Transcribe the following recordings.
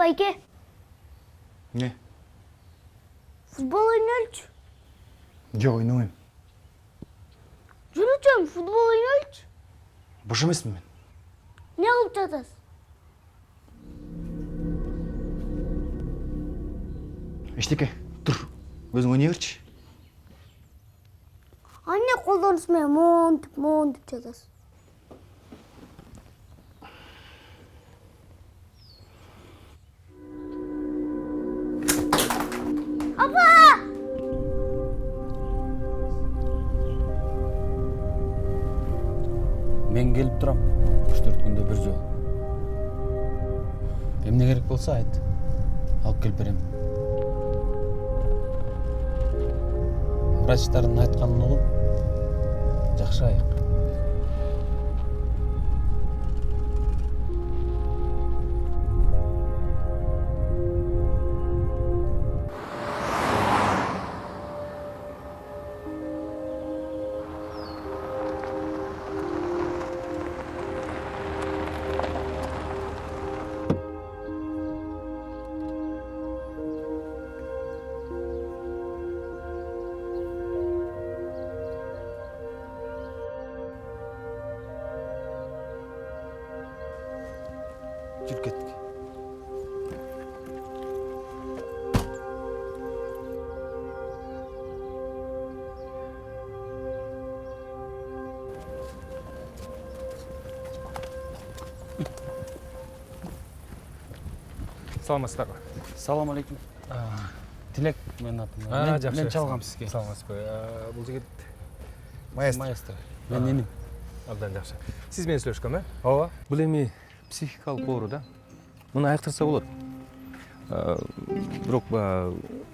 байке. Не? Футбол ойнолчу. Жок, ойнобойм. Жүрүчөм, футбол ойнолчу. Бош эмесмин мен. Не кылып жатасыз? Эчтеке, тур. Өзүң ойнай берчи. Анне колдонуш менен монтип жатасыз. Апа! Мен келип турам. 3-4 күндө бир жолу. Эмне керек болсо айт. Алып келип берем. Врачтардын айтканын угуп, жакшы айык. Жүрүп кеттик. Саламатсыздарбы? Салам алейкум. Тилек менин атым. Мен чалгам сизге. Саламатсызбы? Бул жигит Маэстро. Мен эним. абдан жакшы. Сиз менен сүйлөшкөм, э? Ооба. Бул эми психикалык оору да. Муну айыктырса болот. Бирок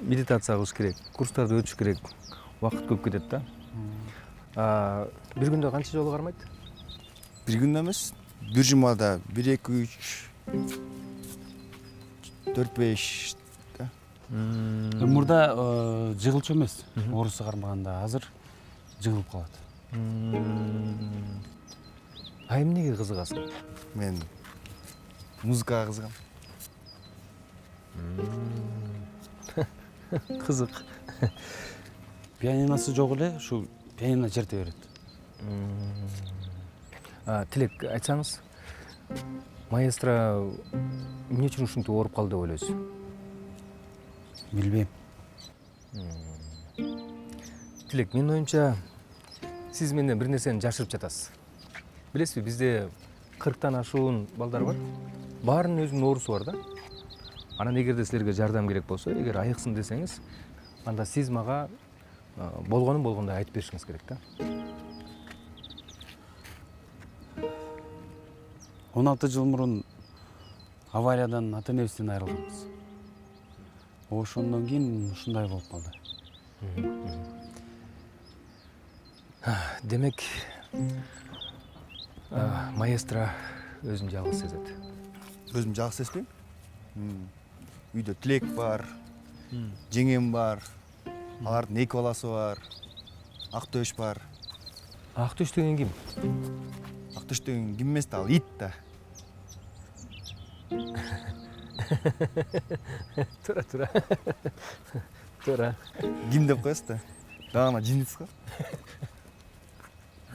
медитация кылыш керек, курстарды өтүш керек. Убакыт көп кетет да. Бир күндө канча жолу кармайт? Бир күндө эмес, бир жумада 1, 2, 3, 4, 5. Мурда жыгылчу эмес. Оорусу кармаганда азыр жыгылып калат. Эмнеге кызыгасың? Мен музыкага кызыгам. Кызык. Пианиносы жок эле, ушу пианино черте берет. Тилек, айтсаңыз, маэстро эмне үчүн ушинтип ооруп калды деп ойлойсуз? Билбейм. Тилек, менин оюмча, сиз менден бир нерсени жашырып жатасыз. Билесизби, бизде 40тан ашуун балдар бар. Баарынын өзүнүн оорусу бар да. Анан эгерде силерге жардам керек болсо, эгер айыксын десеңиз, анда сиз мага болгонун болгондой айтып беришиңиз керек да. 16 жыл мурун авариядан ата-энебизден айрылганбыз. Ошондон кийин ушундай болуп калды. Демек, маэстро өзүн жалгыз сезет. Өзүм жакшы сезбейм. Үйдө Тилек бар, жеңем бар, алардын 2 баласы бар, Актөш бар. Актөш деген ким? Актөш деген ким эмес да, ал ит да. Тура. Тура. Ким деп коесуз да. Дагана жиндиз го.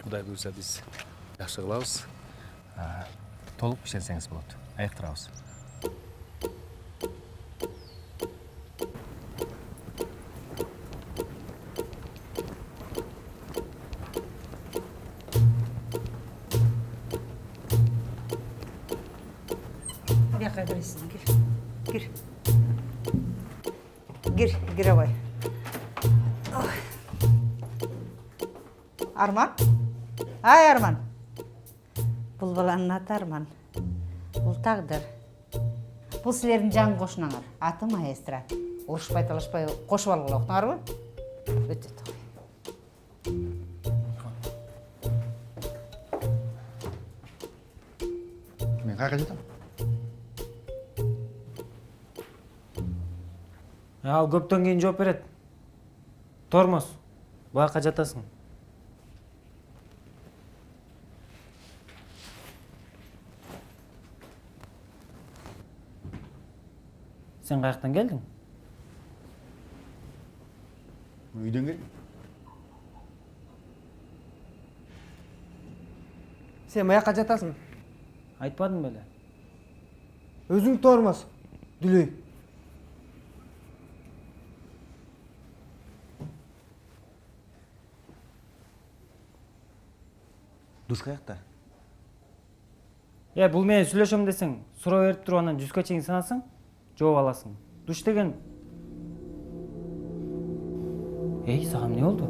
Кудай буйрса биз жакшы кылабыз. Толук ишенсеңиз болот. Айыктырабыз. Бияка киресиң, кир. Кир абай. Арман? Ай, Арман. Бул баланын аты Арман. Бул Тагдыр. Бул силердин жан кошунаңар. Аты маэстро. Урушпай талашпай кошуп алгыла, уктуңарбы? Өтө тагы. Мен кайга жатам? Ал көптөн кийин жооп берет. Тормоз. Бака жатасың. Сен каяктан келдиң? Үйден келдім. Сен маяққа жатасың. Айтпадың беле? Өзің Тормоз. Дүлей. Душ қаяқта? Бул менен сүйлөшөм десең, суроо берип туруп анан 100га чейин санасың, жооп аласың. Душ деген. Сага эмне болду?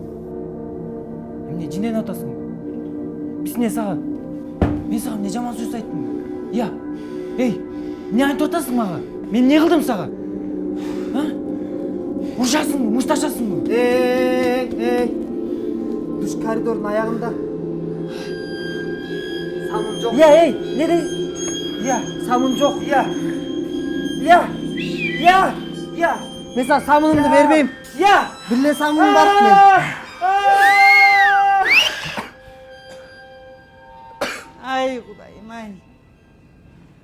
Эмне жинен атасың? Биз эмне сага? Мен сага эмне жаман сөз айттым? Эмне айтып атасың мага? Мен эмне кылдым сага? Урушасыңбы, мушташасыңбы? Душ коридордун аягында. Самын жок. Не dey? Самын жок. Мен сага самынымды бербейм. Бирне самыным бар мен. Ай Кудайым, ай.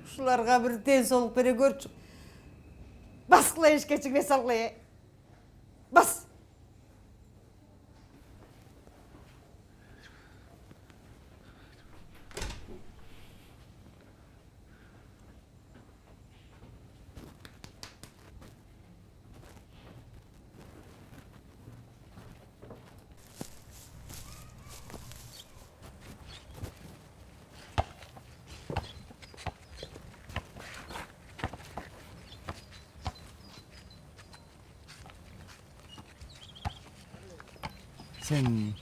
Ушуларга бир денсаулык бере көрчү. Баскыла эшикке чыгып салгыла. Бас. Сен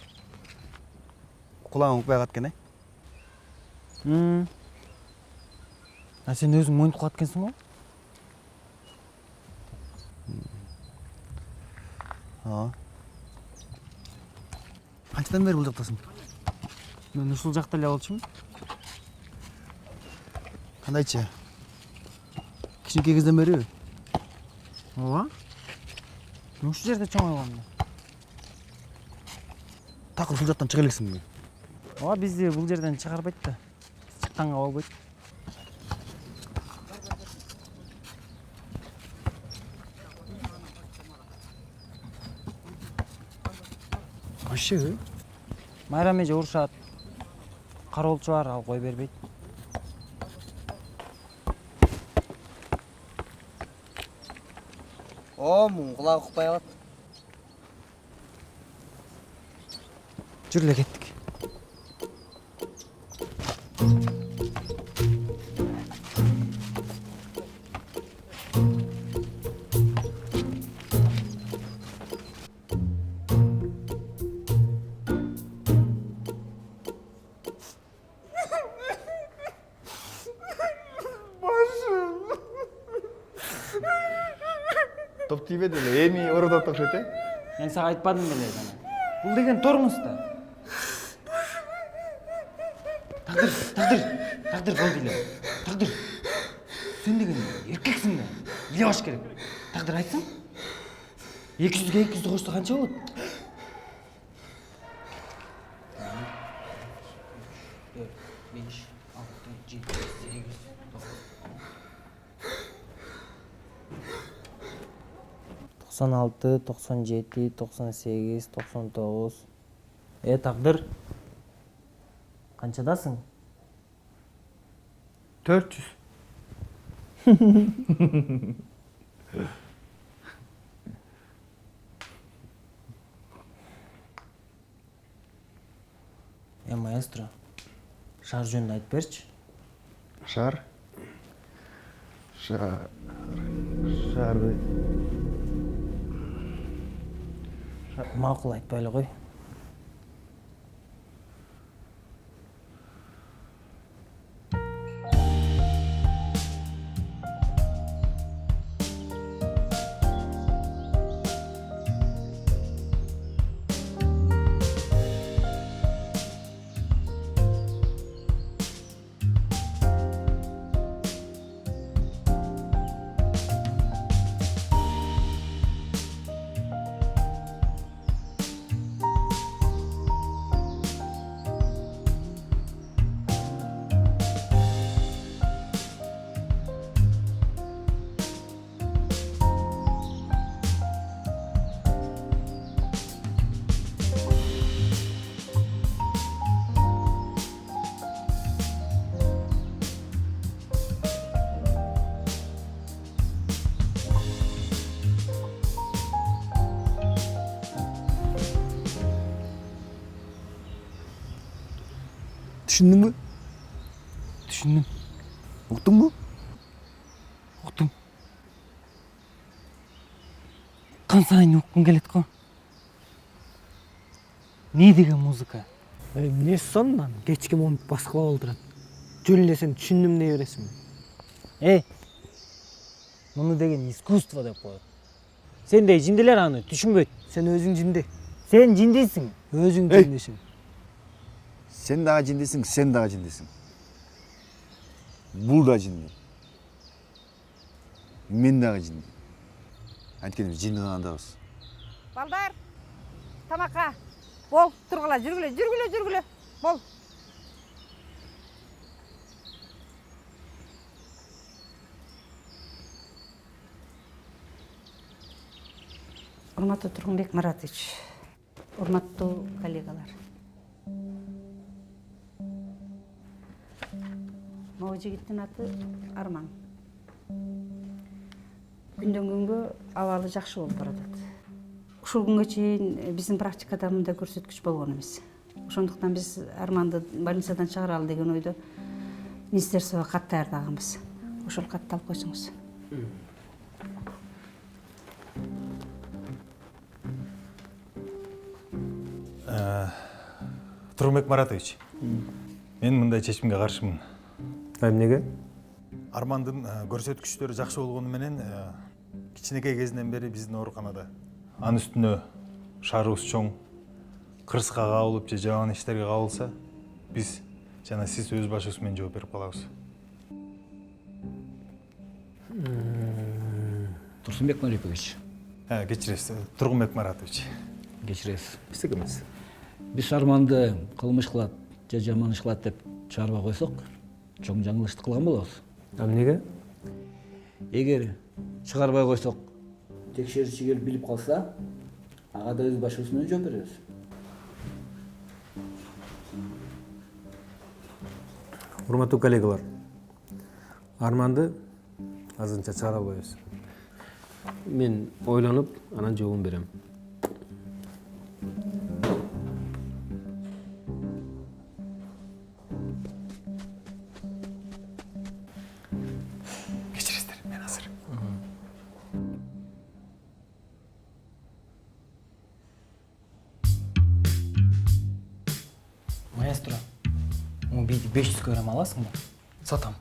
құлағың ұқпай қаткен, Сен өзүң мойнутуп калат экенсиң го? Қанчадан бері бұл жақтасың? Мен ушул жакта эле болчумун. Қандайчы? Кичинекей кезден бері? Ооба. Мен ушул жерде чоңойгом. Тақы ушул жақтан чыга элексиң бе? Ооба, бизди бул жерден чыгарбайт да. Чыкканга болбойт. Вообще? Майрам эже урушат. Кароолчу бар, ал кой бербейт. Мун кулагы укпай калат. Жүр эле кеттик. Топ тийбеди эле, эми ородоп окшойт, Мен сага айтпадым беле жана. Бул деген Тормоз да. Тагдыр болду эле. Тагдыр. Сен деген эркексиң да. Биле баш керек. Тагдыр айтсаң? 200ге 200 кошсо канча болот? Токсон алты, 97, 98, 99. Тагдыр. Канчадасың? 400. Маэстро, шаар жөнүндө айтып берчи. Шаар? Шаарды... Макул айтпай эле кой. Түшүндүңбү? Түшүндүм. Уктуңбу? Уктум. Кан сайын уккум келет го. Не деген музыка? Эмне сондан кечки монт баскылап олтурат. Жөн эле сен түшүндүм дей бересиңби? Муну деген искусство деп коет. Сендей жинделер аны түшүнбөйт. Сен өзүң жинде. Сен жиндейсиң. Өзүң жиндесиң. Сен дагы жиндесиң, сен дагы жиндесиң. Бул да жинди. Мен дагы жинди. Анткени биз жинди кандабыз. Балдар, тамакка. Бол, тургула, жүргүлө. Бол. Урматтуу Тургунбек Маратович, урматтуу коллегалар. Могу жигиттин аты Арман. Күндөн күнгө абалы жакшы болуп баратат. Ушул күнгө чейин биздин практикада мындай көрсөткүч болгон эмес. Ошондуктан биз Арманды больницадан чыгаралы деген ойдо министерствого кат даярдаганбыз. Ошол катты алып койсоңуз. Тургунбек Маратович, мен мындай чечимге каршымын. Эмнеге? Армандын көрсөткүчтөрү жакшы болгону менен кичинекей кезинен бери биздин ооруканада. Анын үстүнө шаарыбыз чоң, кырсыкка кабылып же жаман иштерге кабылса, биз жана сиз өз башыбыз менен жооп берип калабыз. Турсунбек Марипович. Кечиресиз, Тургунбек Маратович. Кечиресиз. Эчтеке эмес. Биз Арманды кылмыш кылат же жаман иш кылат деп чыгарбай койсок, чоң жаңылышты кылган болобуз. Эмнеге? Эгер чыгарбай койсок, текшерүүчү келип билип калса, ага да өз башыбыз менен жооп беребиз. Урматтуу коллегалар, Арманды азырынча чыгара албайбыз. Мен ойлонуп, анан жообун берем. Кечиресиздер, мен азыр. Маэстро, могу бийди 500 грамм аласыңбы? Сатам.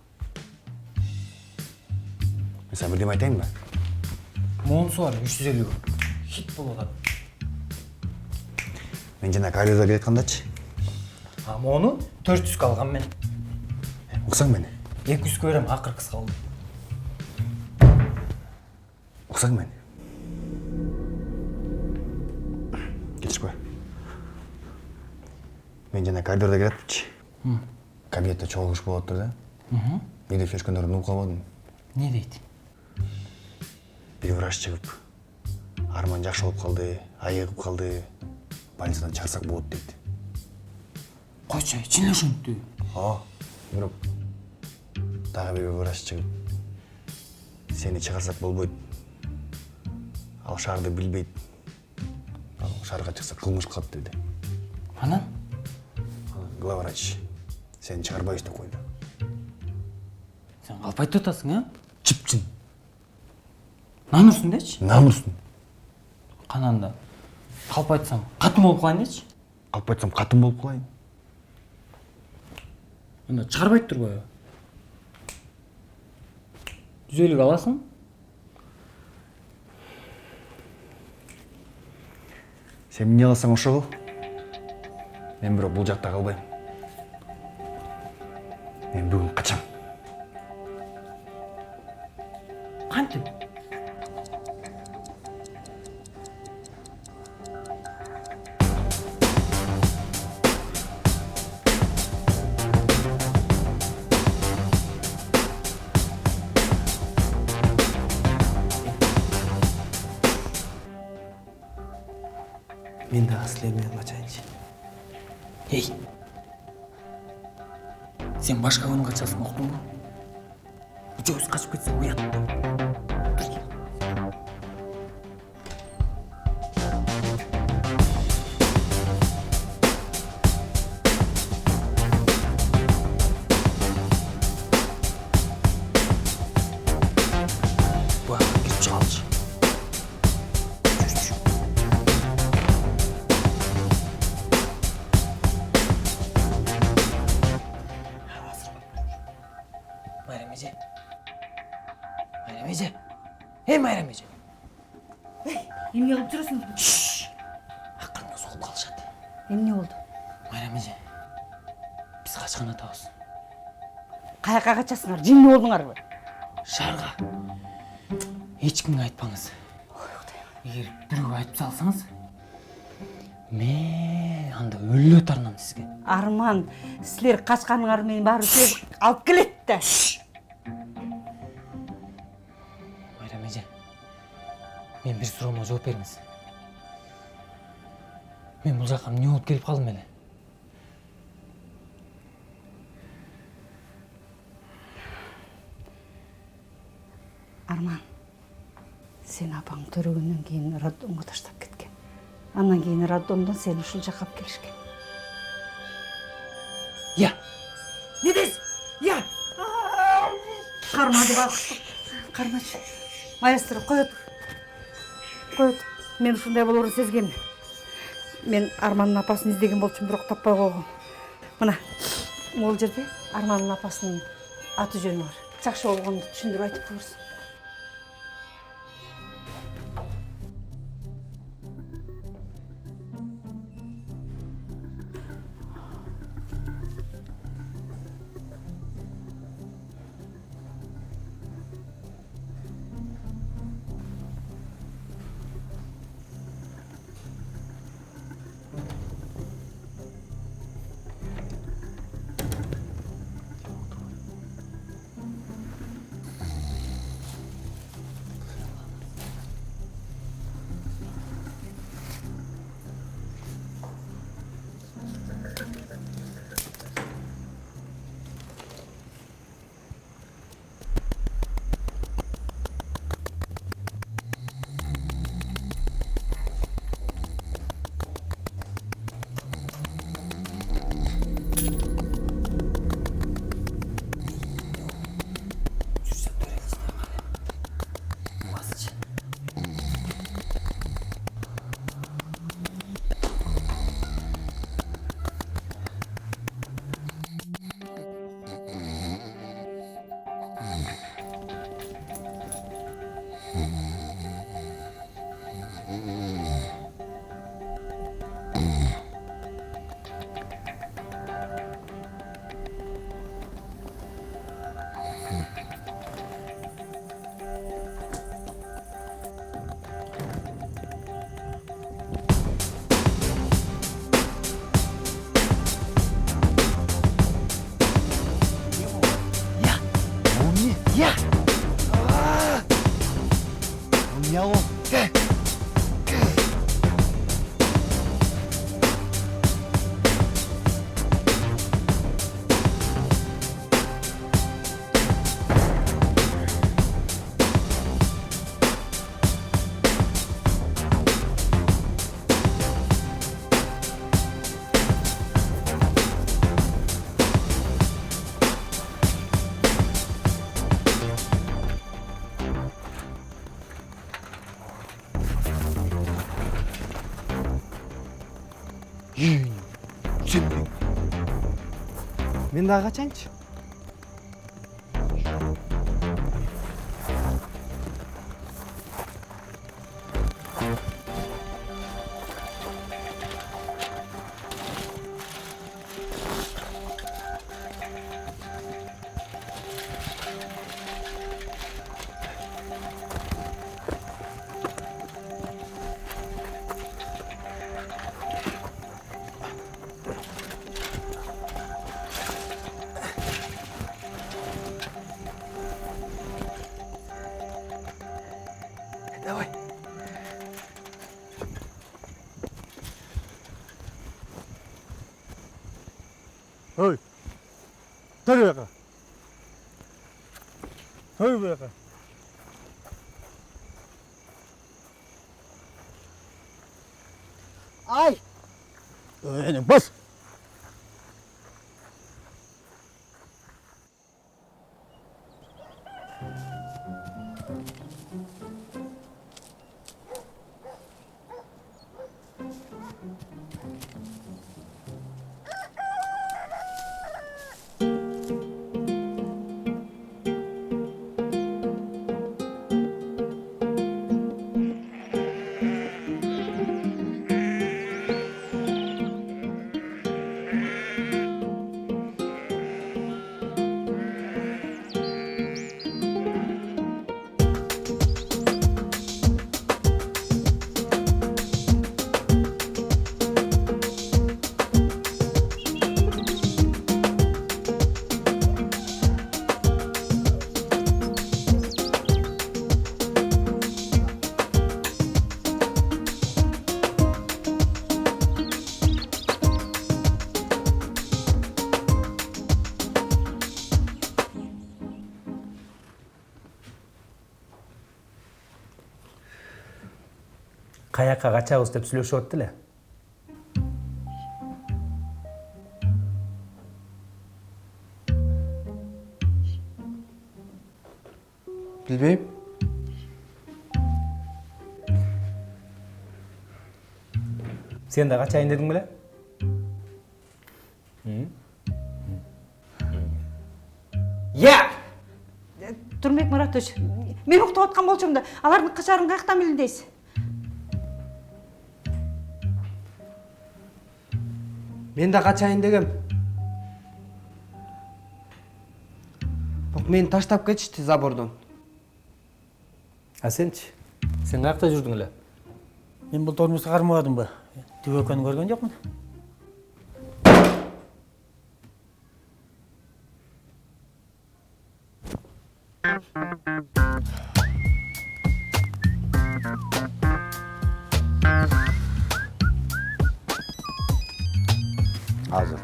Мен сага бирдеме айтайынбы? Монусу бар 350. Хит болуп атат. Мен жана коридордо келаткандачы. А мону 400 алгам мен. Уксаң мени? 200 берем, акыркысы калды. Уксаң мени? Кетирип кой. Мен жана коридордо келатчы. Кабинетте чогуу кыш болуп атыр да. Үйдө чөчкөндөрдүн угуп калбадым. Не дейт? Бир врач чыгып, Арман жакшы болуп калды, айыгып калды, больницадан чыгарсак болот дейт. Койчу, чын эле ошентти. Бирок дагы бир врач чыгып, сени чыгарсак болбойт. Ал шаарды билбейт. Ал шаарга чыкса кылмыш кылат деди. Анан? Главврач сени чыгарбайбыз деп койду. Сен калп айтып атасың, Чыпчын. Намурсуң дечи? Намурсун. Кананда. Калп айтсам, катын болуп калайын дечи? Алып айтсам катын болуп калайын. Анда чыгарбайт турбайбы? 150 аласың? Сен эмне кылсаң ошо кыл. Мен бирок бул жакта калбайм. Мен бүгүн качам. Кантип? Мен дагы силер менен качайынчы. Эй! Сен башка күнү качасың, уктуңбу? Үчөөбүз качып кетсе уят. Майрам эже. Эмне кылып жүрөсүң? Акырында соғып қалышады. Эмне болду? Майрам эже, біз қашқан атабыз. Каяка качасыңар? Жинни болдуңарбы? Шарға. Ешкімге айтпаңыз. Егер біреу айтып салсаңыз, мен анда өлі тарнам сізге. Арман, силер качканыңар менен баары себеп алып келет да. Майрам эже, мен бір суроомо жооп бериңиз. Мен бул жака эмне болуп келип калдым эле? Арман, сен апаң төрөгөндөн кийин роддомго таштап кеткен. Андан кийин роддомдон сени ушул жакка алып келишкен. Я. Не дейсиң? Я. Кармады бак. Кармачы. Маэстро, кой отур. Кой отур. Мен ушундай болоорун сезгем. Мен Армандын апасын издеген болчумун, бирок таппай койгом. Мына, могул жерде Армандын апасынын аты жөнү бар. Жакшы болгонду түшүндүрүп айтып көрсүн. Мен дагы качайынчы? Давай. Ой, дар бияка. Ой, бияка. Ай! Эне бас. каякка качабыз деп сүйлөшүп атты эле. Билбейм. Сен да качайын дедиң беле? Я! Турмек Маратович, мен уктап аткан болчумун да, алардын качарын каяктан билдиң дейсиз? Мен да качайын дегем. Бирок мени таштап кетишти забордон. А сенчи? Сен каякта жүрдүң эле? Мен бұл тормузга кармабадым ба? Түбөкөнү көргөн жокмун. Азыр.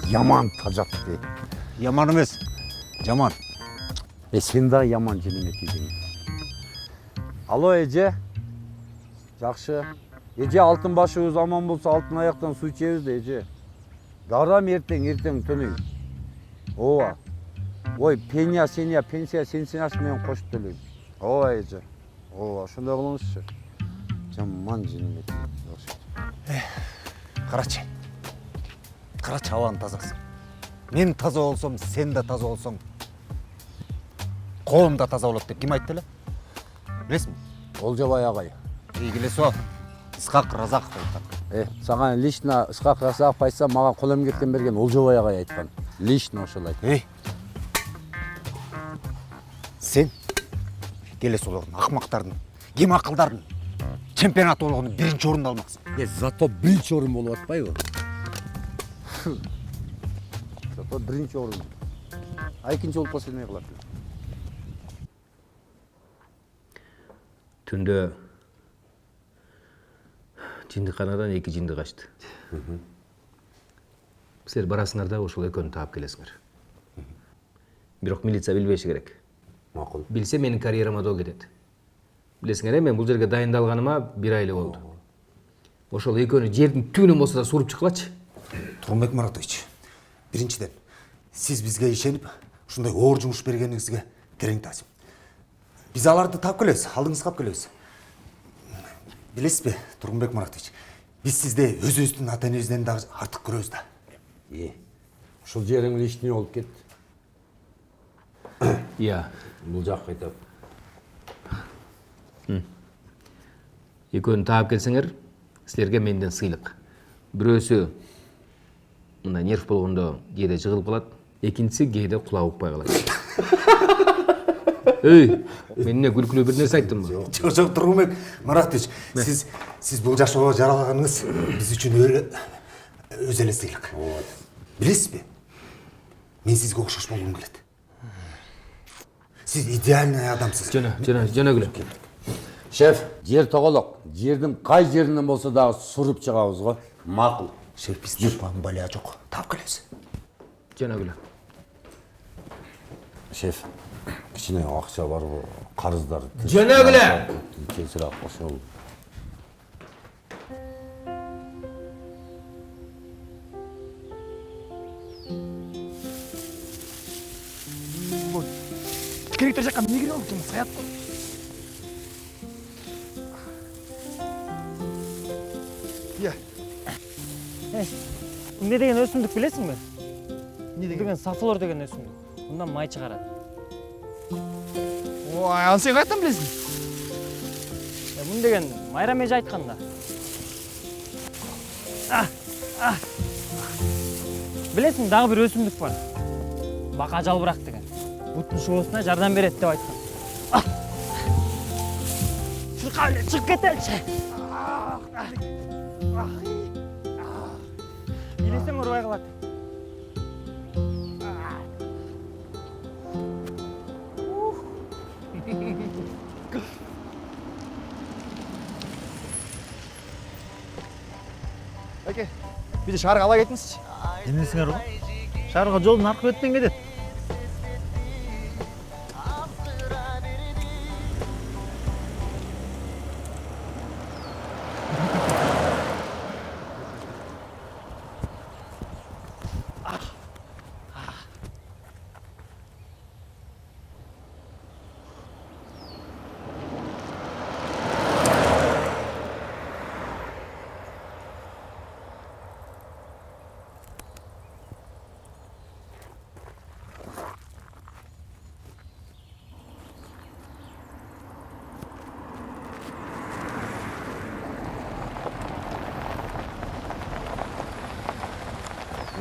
Яман тажатты. Яман эмес, жаман. Сен да яман жинеметиң. Алло, эже. Жакшы. Эже, алтын башыбыз аман болсо алтын аяктан суу ичебиз да, эже. Дарам эртең төлөйм. Ооба. Ой, пенсия сенсиясы менен кошуп төлөйм. Ооба, эже. Ооба, ошондой кылыңызчы. Жаман жинеметиң. Карачы. Карачы абанын тазасы. Мен таза болсом, сен да таза болсоң, коом да таза болот деп ким айтты эле? Билесиңби? Олжобай агай. Ийгилесо, Исхак Разаков айткан. Саған лично Исхак Разаков айтса, мага кол эмгектен берген Олжобай агай айткан. Лично ошол айтты. Сен келес олордун акмактардын, кем акылдардын чемпионат болгону биринчи орунду алмаксың. Зато биринчи орун болуп атпайбы? Зато биринчи орун. А экинчи болуп калса эмне кылат? Түндө жындыканадан 2 жынды качты. Силер барасыңар да ошол экөөнү таап келесиңер. Бирок милиция билбеши керек. Макул. Билсе менин карьерама доо кетет. Билесиңер, мен бул жерге дайындалганыма 1 ай эле болду. Ошол экөөнү жердин түбүнөн болсо да суруп чыккылачы. Турмек Маратович, биринчиден, сиз бизге ишенип, ушундай оор жумуш бергениңизге керең таасим. Биз аларды таап келебиз, алдыңызга алып келебиз. Билесизби, Турмек Маратович, биз сизди өзүбүздүн ата-энебизден дагы артык көрөбүз да. Ушул жериң лишний болуп кетти. Iya. Бул жак кайтап. Экөөнү таап келсеңер, силерге менден сыйлык. Бирөөсү мындай нерв болгондо кээде жыгылып калат, экинчиси кээде кулак укпай калат. Эй, мен эмне күлкүлүү бир нерсе айттымбы? Жок, Турмек Маратович, сиз бул жашоого жаралганыгыз биз үчүн өз эле сыйлык. Билесизби? Мен сизге окшош болгум келет. Сиз идеальный адамсыз. Жана күлө. Шеф, жер тоголок. Жердин кай жеринен болсо дагы суруп чыгабыз го. Макул. Шеф, бизде бала жок. Таап келебиз. Жана күлө. Шеф, кичине акча барбы? Карыздар. Жана күлө. Тезирээк ошол. Керектер жакка эмне кирип алып саят го. Эмне деген өсүмдүк билесиңби? Эмне деген сафлор деген өсүмдүк. Мындан май чыгарат. Ой, ал сен кайдан билесиң? Мун деген Майра эже айткан да. Билесиң, дагы бир өсүмдүк бар. Бака жалбырак деген. Буттун шоосуна жардам берет деп айткан. Чурка эле чыгып кетеличи. Билесең урбай калат. Эке, бизди шаарга ала кетиңизчи. Эмнесиңер го? Шаарга жолдун аркы бетинен кетет.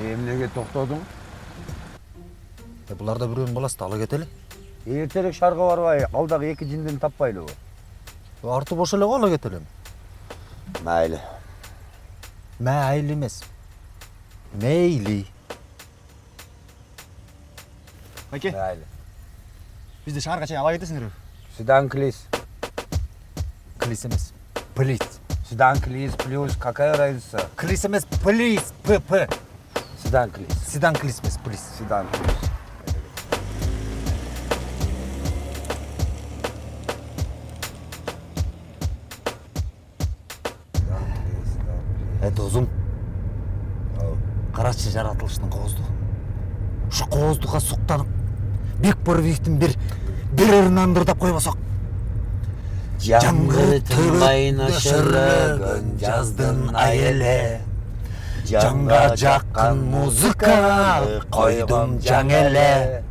Эмнеге токтодуң? Буларда бирөөнүн баласы да ала кетели. Эртерээк шаарга барбай, алдагы эки жиндени таппайлыбы? Арты бош эле го, ала кетели. Майлы. Мейли эмес. Мейли. Байке, Майлы. бизди шаарга чейин ала кетесиңерби? Сюдан клис. Клис эмес. Плиз. Сюдан клис плюс какая разница? Клис эмес, плиз. П. Сюдан клис. Сидан клис эмес, плиз. Сюдан клис. Досум. Карачы жаратылыштын кооздугу. Ушу кооздукка суктанып, Бекборовдун бир ырын андырдап койбосок. Жаңгыр тынбай нашырган жаздын айеле. Жанга жаккан музыка койдум жаң эле.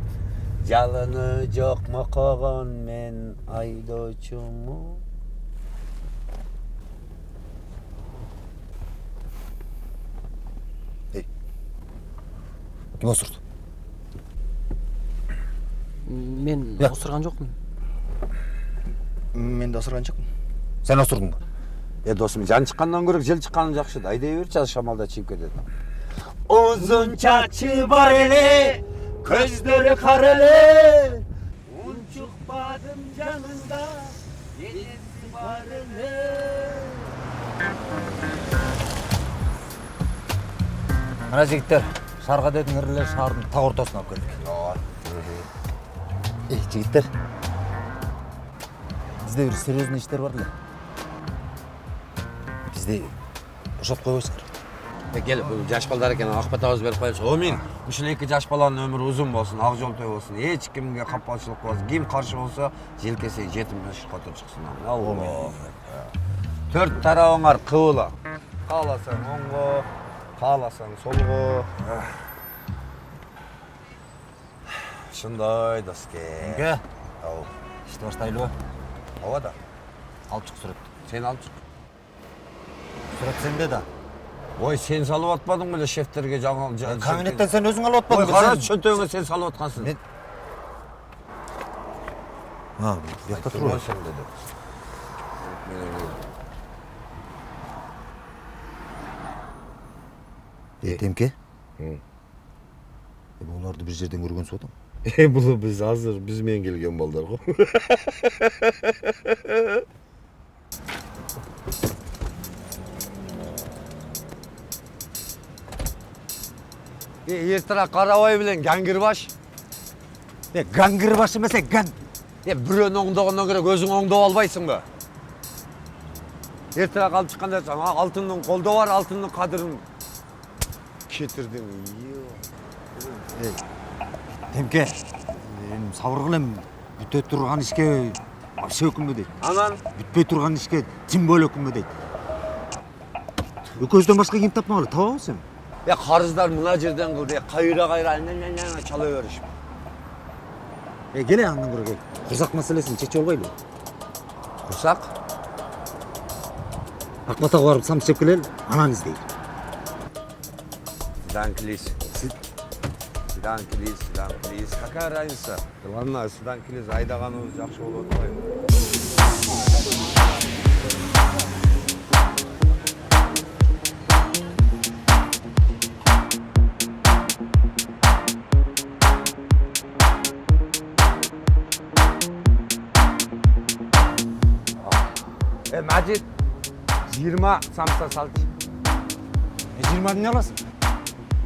Жалыны жок мокогон мен айдоочумун. Ким осурду? Мен осурган жокмун. Мен да осурган жокмун. Сен осурдуңбу? Досум, жан чыккандан көрө жел чыкканы жакшы да. Айдай берчи, аз шамалда чыгып кетет. Узун чачы бар эле, көздөрү кара эле. Унчукпадым жанында, денеси бар эле. Мына жигиттер, шаарга дедиңер эле, шаардын так ортосуна алып келдик. Жигиттер. Бизде бир серьезный иштер бар эле. Бизди бошотуп койбойсуңар. Кел, бул жаш балдар экен, акбат агыз берип коелучу. Омин, ушул эки жаш баланын өмүрү узун болсун, ак жолтой болсун. Эч кимге капалчылык болбосун. Ким каршы болсо, желкеси жетим башкотуп чыксын. Аллах. Төрт тарабыңар кыбыла. Кааласаң оңго, кааласаң солго. Ушундай доске. Эмге? Ишти баштайлыбы? Ооба да. Алып чык сүрөттү. Сен алып чык. Сүрөт сенде да. Ой, сен салып атпадың беле шефтерге жаңа. Кабинеттен сен өзүң алып атпадың. Ой, кара чөнтөгүңө сен салып аткансың. Бу жакта туруп. Темке? Буларды бир жерден көргөнсүп атам. Бул биз азыр биз менен келген балдар го. Эртера Карабай менен Гангирбаш. Гангирбаш эмес, ган. Бирөөнү оңдогондон көрө өзүң оңдоп албайсыңбы? Эртера калып чыкканда алтындын колдо бар, алтындын кадырын кетирдиң. Темке, сабыр кылем. Бүтө турган ишке вообще өкүнбө дейт. Анан Бүтпөй турган ишке тим боло өкүнбө дейт. Экөөбүздөн башка ким тапмагалы, табабы сен? карыздар мына жерден кылды, кайра чала беришип. Келе андан көрө кел. Курсак маселесин чечип албайлы. Курсак? Акбатага барып самсы жеп келели, анан издейли. Сюдан клис. Сюдан клис. Какая разница? Ладно, сюдан клис айдаганыбыз жакшы болуп атпайбы? Majid, 20 samsa salчы. 20 не аласың?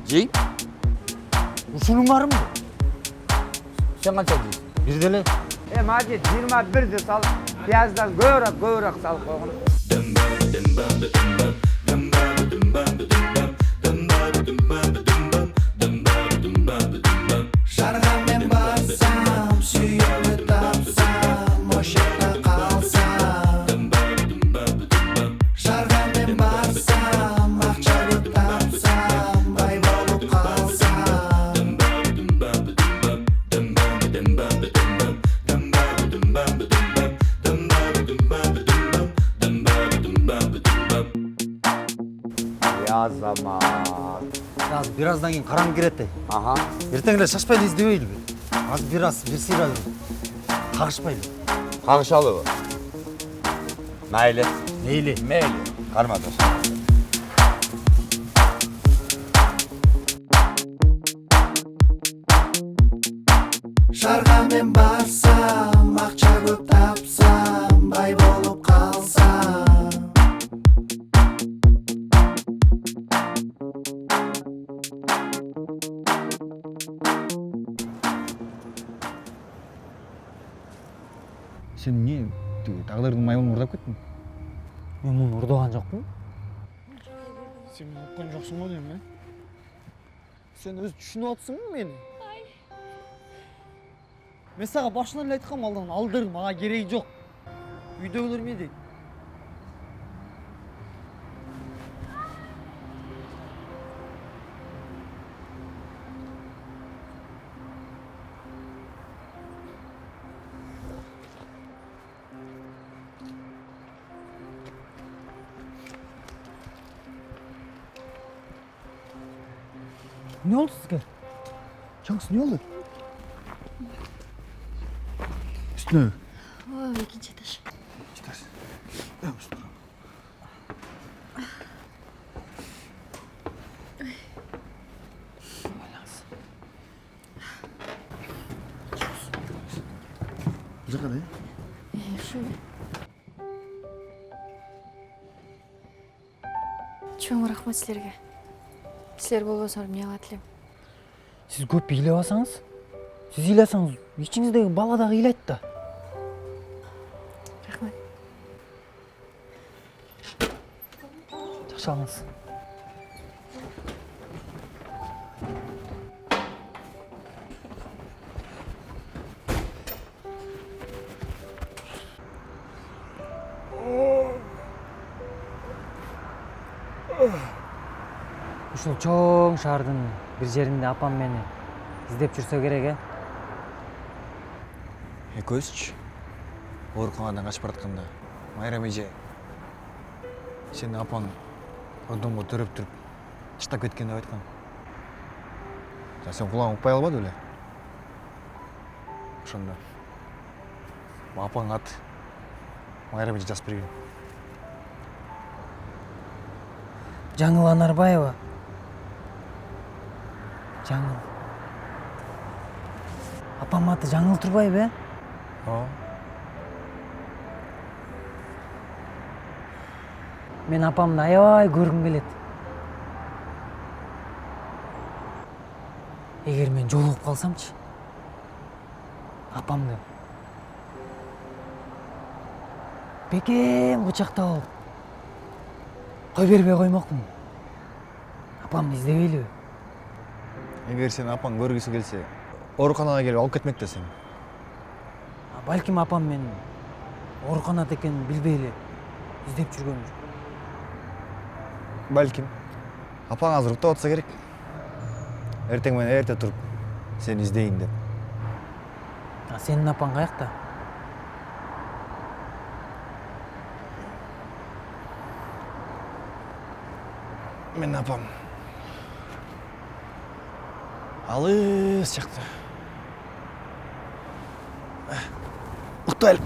Жей? Ушунун барымбы? Сен канча жейсиң? Бир деле. Majid, 21 сал, пияздан көбүрөөк салып койгон. Шаргамен бассам, сүйүүнү тапсам, ошондо калсам. Шаргамен бассам, акчаны тапсам, бай болуп калсам. Я замат. Азыр бир аздан кийин караңгы кирет да. Ага. Эртең эле шашпай эле издебейлиби? Азыр бир сыйрайлы. Кагышпайлы. Кагышалыбы? Мейли. Мейли. Кармадыр. Шарға мен барсам, ақша көп тапсам, бай болып қалсам. Сен эмне тагдырдын маймылын урдап кеттиң? Мен муну урдаган жокмун. Сен мени уккан жоксуң го дейм, Сен өзү түшүнүп атсыңбы мени? Мен сага башынан эле айткам, алдан алдыр, мага кереги жок. Үйдөгүлөр эмне дейт? Ne oldu sizge? Cansu ne oldu? Üstüne. Ой, иkinci etaş. Çıkarsın. Devam üstüne. Güzel kadar. Şöyle. Чоң рахмат силерге. Силер болбосоңор эмне кылат элем? Сиз көп ыйлап алсаңыз, сиз ыйласаңыз, ичиңиздеги бала дагы ыйлайт да. Рахмат. Жакшы алыңыз. Ушул чоң шаардын бир жеринде апам мени издеп жүрсө керек, Экөөбүзчү ооруканадан качып баратканда Майрам эже сени апаң роддомго төрөп туруп таштап кеткен деп айткан. Сен кулагың укпай калбады беле? Ошондо апаң аты Майрам эже жазып берген. Жаңыл Анарбаева. Жаңыл. Апам аты Жаңыл Турбаев, Мен апамды аябай көргүм келет. Эгер мен жолугуп калсамчы, апамды бекем кучактап алып, кой бербей коймокмун. Апамды издебейлиби? Эгер сени апаң көргүсү келсе, ооруканага келип алып кетмек да сени. Балким апам мен ооруканада экенин билбей эле издеп жүргөндүр. Балким. Апаң азыр уктап атса керек. Эртең менен эрте туруп сени издейин деп. Сенин апаң каякта? Менин апам алыс жакта. Уктайлы.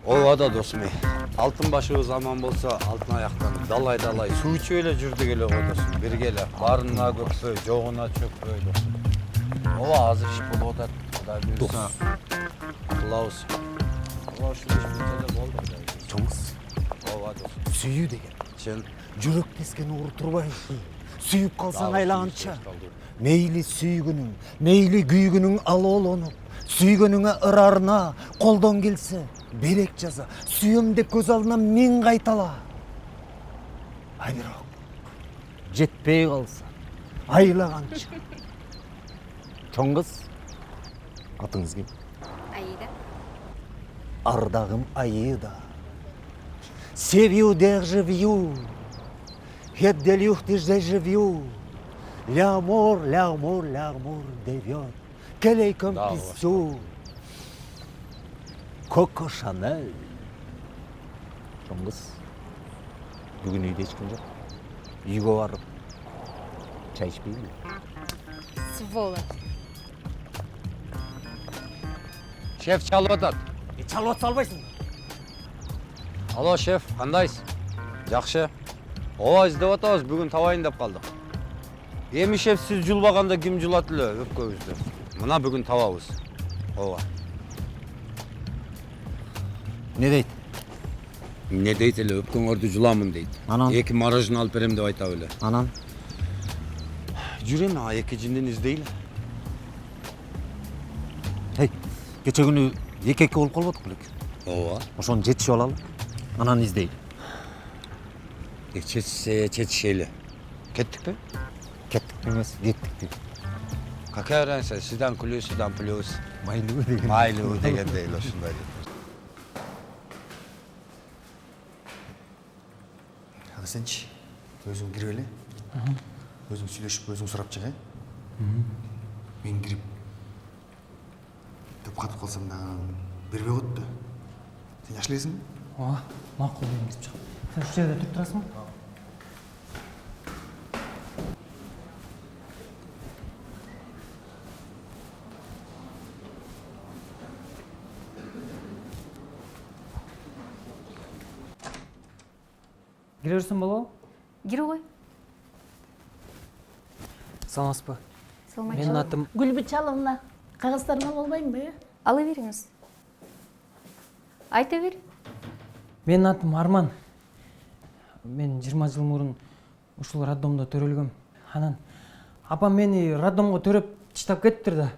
Ооба да досум эй. Алтын башыбыз аман болсо, алтын аяктан далай суу ичип эле жүрдүк эле го досум. Бирге эле барына көкпөй, жогуна чөкпөй досум. Ооба азыр иш болуп атат. Кудай буйрса. Кылабыз. Ооба ушул иш бүтө эле болду. Чоңуз, Ооба досум. сүйүү деген. Сен Жүрөк тескен уур турбай. Сүйүп калсаң айлаганча. Мейли сүйгүнүң, мейли күйгүнүң ал олонуп, сүйгөнүңө ырарына колдон келсе, белек жаза, сүйөм деп көз алдына мен кайтала. Ай бирок, жетпей калса, айлаганча. Чоң кыз, атыңыз ким? Аида. Ардагым Аида. Севью де живью, хет де люхты же живью. L'amor, l'amour, l'amour deviot. Quel est comme pistou. Coco Chanel. Чоңгыз. Бүгін үйде ешкім жоқ. Үйге барып, чай ішпеймін. Сволочь. Шеф чалып атат. Чалып атса албайсың. Алло, шеф, қандайсыз? Жақшы. Ооба, іздеп атабыз, бүгін табайын деп қалдық. Эми шеф, сіз жұлбағанда кім жұлат эле өпкөбүздү? Мына бүгін табабыз. Ооба. Не дейт? Не дейт эле, өпкөңөрдү жұламын дейт. Анан? Эки мороженое алып берем деп айта эле. Анан? Жүрем, эки жинден издейле. Эй, кече күнү эки болуп калбадык белек. Ооба. Ошону жетишип алалы. Анан издейли. Четишели. Кеттик бе? Кеттик эмес, кеттик. Какая разница, сиздан күлүү, сиздан плюс. Майлуу деген. Майлуу дегендей эле ушундай. Ага сенчи өзүң кирип эле. Өзүң сүйлөшүп, өзүң сурап чык, Мен кирип деп катып калсам да бербей коет да. Сен жакшы элесиңби? Ооба, макул мен кирип чыгам. Сен ушул жерде туруп турасыңбы? Кире берсем болобу? Кире ғой. Саламатсызбы? Саламатчылык. Менин атым Гүлбүчаловна, кагаздарымы болбоймунбу? Ала бериңиз. Айта бер. Менин атым Арман. Мен 20 жыл мурун ушул роддомдо төрөлгөм. Анан апам мени роддомго төрөп таштап кетиптир да.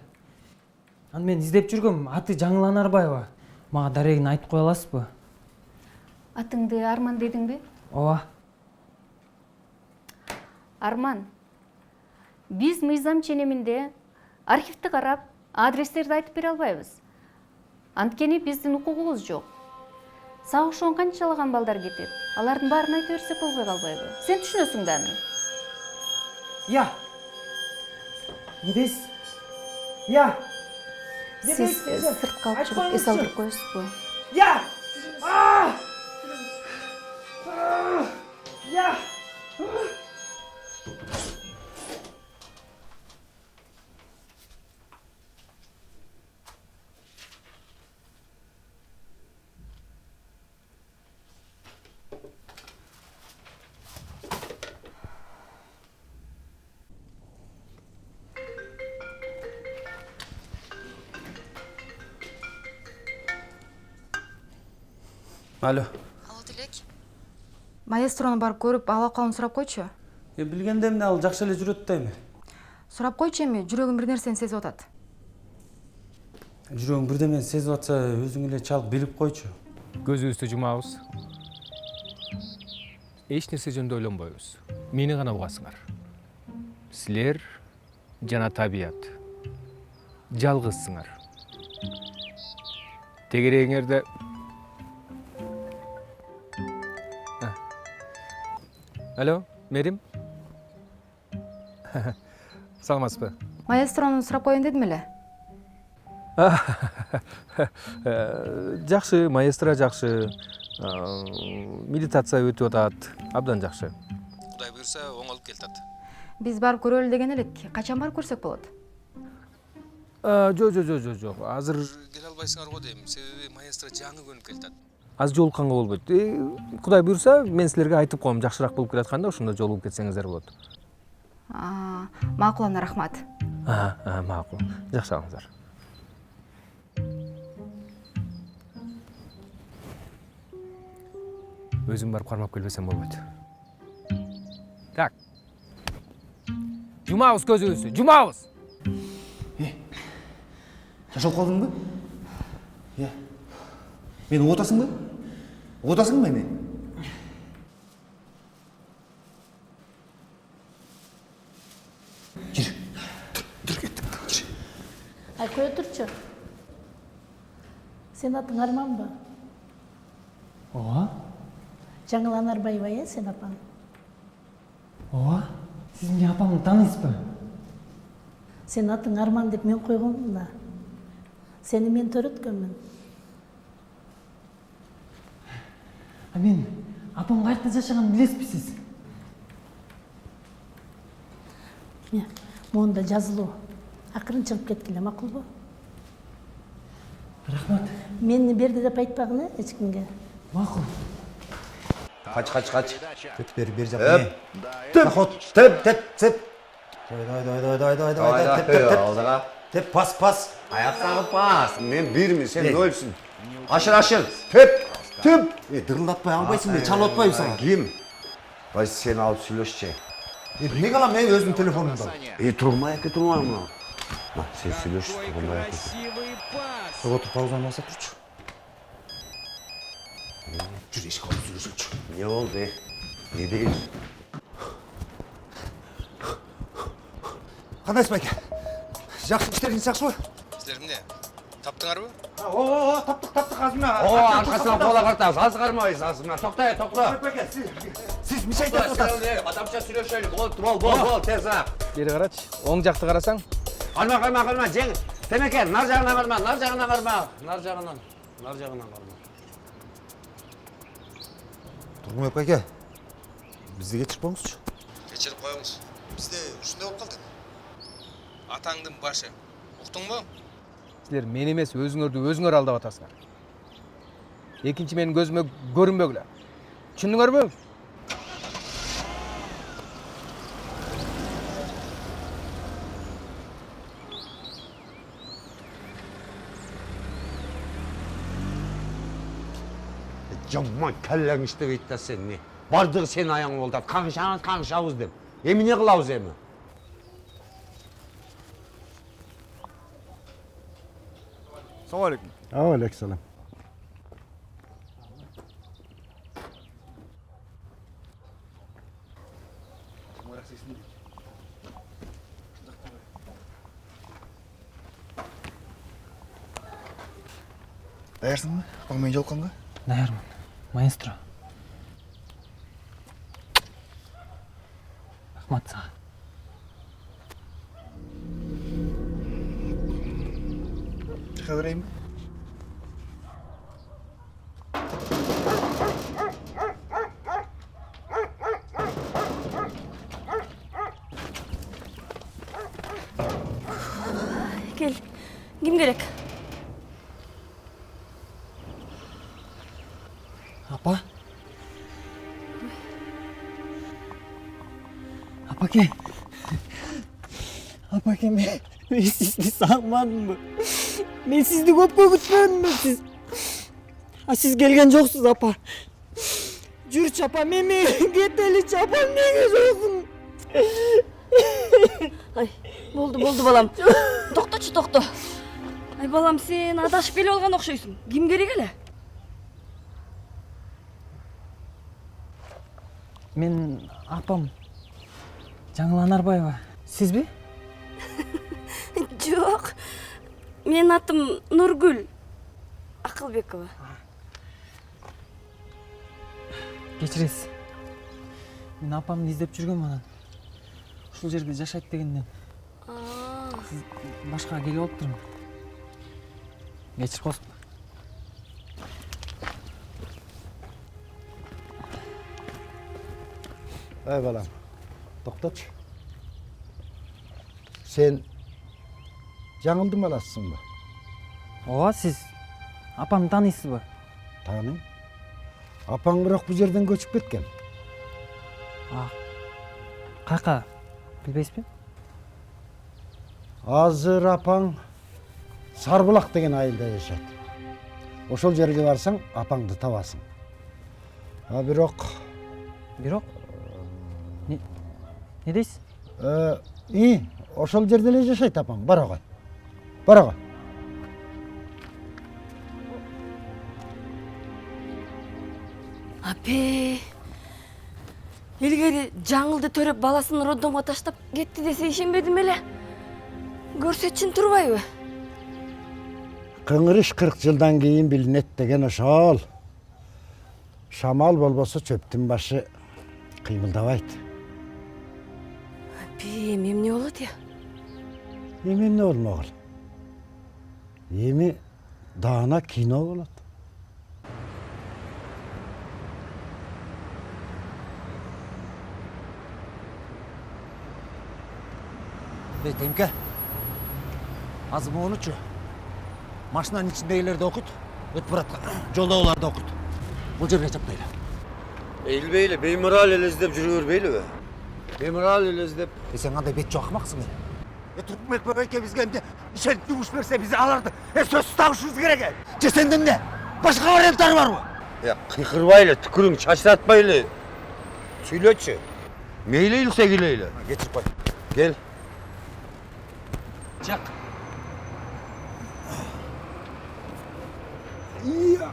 Анан мен издеп жүргөм, аты Жаңыл Анарбаева. Мага дарегин айтып кое аласызбы? Атыңды Арман дедиң бе? Ооба. Арман. Биз мыйзам ченеминде архивди карап, адрестерди айтып бере албайбыз. Анткени биздин укугубуз жок. Сага ошон канчалаган балдар кетет. Алардын баарын айта берсек болбой калбайбы? Сен түшүнөсүң да аны. Я. Не дейсиз? Я. Сиз сыртка алып чыгып эс алдырып коесузбу? Я. Я. Алло. Алло, Тилек. Маэстрону барып көрүп, алакалын сурап койчу. Билгенде эмне ал жакшы эле жүрөт да эми. Сурап койчу эми, жүрөгүм бир нерсени сезип атат. Жүрөгүң бирдемени сезип атса, өзүң эле чалып билип койчу. Көзүбүздү жумабыз. Эч нерсе жөнүндө ойлонбойбуз. Мени гана угасыңар. Силер жана табият. Жалгызсыңар. Тегерегиңерде Алло, Мерим? Саламатсызбы? Маэстрону сурап коеюн дедим эле. Жакшы, маэстро жакшы. Медитация өтүп атат. Абдан жакшы. Кудай буйрса, оң алып келтат. Биз барып көрөлү деген элек. Качан барып көрсөк болот? Жок. Азыр келе албайсыңар го дейм. Себеби маэстро жаңы көнүп келатат. Аз жолукканга болбойт. Кудай буйрса, мен силерге айтып коем, жакшыраак болуп келатканда ошондо жолугуп кетсеңиздер болот. Макул, ана рахмат. Макул. Жакшы алыңыздар. Өзүм барып кармап келбесем болбойт. Так. Жумабыз көзүбүздү, жумабыз. Жашап калдыңбы? Мени угутасыңбы? Угутасыңбы мени? Кир. Тур кеттик. Кир. Айкөй турчу. Сен атың Арманбы? Ооба. Жаңыл Анарбаева, сен апаң? Ооба. Сиз эмне апамды тааныйсызбы? Сен атың Арман деп мен койгонмун да. Сени мен төрөткөнмүн. Мен апам каякта жашаганын билесизби сиз? Монда жазылуу. Акырын чыгып кеткиле, макулбу? Рахмат. Мени берди деп айтпагын, эч кимге. Макул. Kaç. Теп бер жака. Теп. Aldığa. Теп, пас. Ayaklarını bas. Men birmi, sen nölsün. Aşır. Tüp. Дырылдатпай албайсың бе, чалып атпайбы сага? Kim? Ay seni alıp söyleşçe. Эмнеге алам мен өзүмдүн телефонумдан? Turmaya mı? Bak sen söyleş, turmaya Вот паузаны баса турчу. Жүр эшик алып сүйлөшөлүчү. Ne oldu? Ne değil? Кандайсың байке? Жакшы иштериңиз жакшыбы? Силер эмне? Таптыңарбы? Таптык азыр. Arkasına kola kartaz. Az karmayız aslında. Tokla. Байке, сиз эмне айтып атасыз? Adamça söyleşelim. Bol tez ha. бери карачы, оң жакты карасаң, Kalma. Ceng. Temeker. Nar жағынан karma. Nar жағынан karma. Тургунбек байке, бизди кечирип коюңузчу. Кечирип коюңуз. Бизде ушундай болуп калды. Атаңдын башы. Уктуңбу? силер мен эмес өзүңөр алдап атасыңар. Экинчи менин көзүмө көрүнбөгүлө. Түшүндүңөрбү? Jamman kelleң işte beytte sen ne? Bardığı senin ayağın oldu. Kanışağız dem. Emine kılavuz emi. Assalamualaikum. Aleykümselam. Даярсыңбы? Апаң менен жолукканга? Даярмын. Маэстро. Рахмат сага. Чыга берейинби? Gel. Kim gerek? Apa? Apake? Apake men sizni sağmanmı? Men sizni köpkö kütmödüm siz. Siz gelgen joksuz apa. Жүрчү апа, мен кетеличи апа, эмнеге жоксуң? Ay, болду балам. Токто. Ay балам, сен адашып келип алган окшойсуң. Ким керек эле? Мен апам Жаңыл Анарбаева. Сизби? Жок. Менин атым Нургүл Акылбекова. Кечиресиз. Мен апамды издеп жүргөм анан. Ушул жерде жашайт дегенден. Сиз башкага келип алыптырмын. Кечирип коесузбу? Ай балам, токточу. Сен жаңылдын баласысыңбы? Ооба, сиз апамды тааныйсызбы? Тааныйм. Апаң бирок бул жерден көчүп кеткен. Каяка билбейсизби? Азыр апаң Сарбулак деген айылда жашайт. Ошол жерге барсаң, апаңды табасың. Бирок не дейсиз? Ошол жерде эле жашайт апаң. Бар ага. Апе. Илгери Жаңылды төрөп баласын роддомго таштап кетти десе ишенбедим эле. Көрсөтчүн турбайбы? Кыңырыш 40 жылдан кийин билинет деген ошол. Шамал болбосо чөптүн башы кыймылдабайт. Апе, эмне болот я? Эмне болмогул. Эми даана кино болот. Темке, азыр монучу. Машинанын ичиндегилерди окут, өтүп бараткан жолдогуларды окут. Бул жерге чаптайлы. Eğilbeyle, beymiral ele izlep жүрüyor beyle. Beymiral ele izlep. Сен кандай бет жакмаксың эле. Түркмек бөбөйке бизге эмне ишен жумуш берсе бизи аларды. Сөзсүз табышыбыз керек. Же сенде эмне? Башка варианттар барбы? Ya kıkırbayla, tükürün, çaçlatmayla. Söylöçü. Meyleyle segileyle. Geçir koy. Gel. Çak. Ya,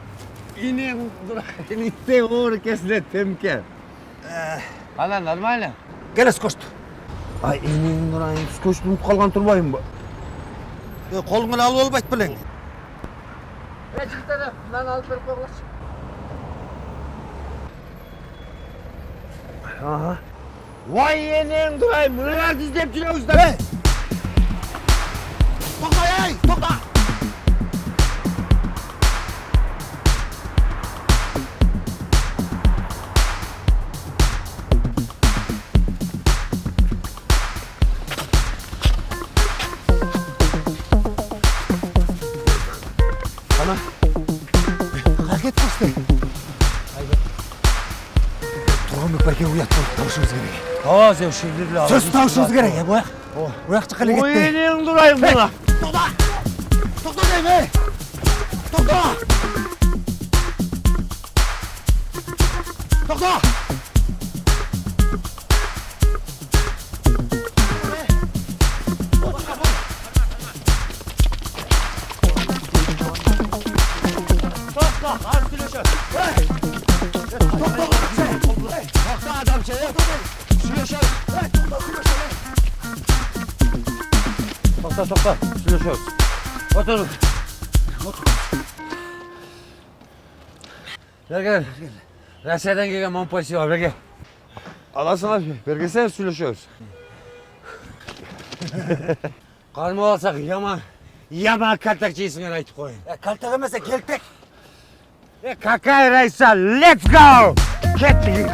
inen durak, inen uğur kesile temke. Ana, normal. Gel skoştu. Ay, inen durayım, skoştum kalgan turbayım bu. Kolunu alıp olbayt bilen. Geçir taraf, lan alıp verip koklaş. Aha. Vay yeğenim durayım, neler dizlep giriyoruz da be. Tokla yay, tokla. Ana. Hareket bastı. Turg'unbek belki uyatib tavışımız gerek. Hava zevşirli abi. Söz tavışımız gerek ya bu ayak. Bu ayak çıkalı gitti. O yeğenim durayım buna. Tokla! Tokla deyim hey! Tokla! Tokla! Tokla, arkadaşlar. Tokla adam şey yok. Sülöşör. Tokla, sülöşör. Otur. Gel. Rusya'dan gelgen monpasi var, gel. Alasın abi, vergesene sülöşöz. Karnı alsak yaman kaltakçıysın aytıp koyun. Kaltak emese keltek. Какая разница? Let's go! Кетти!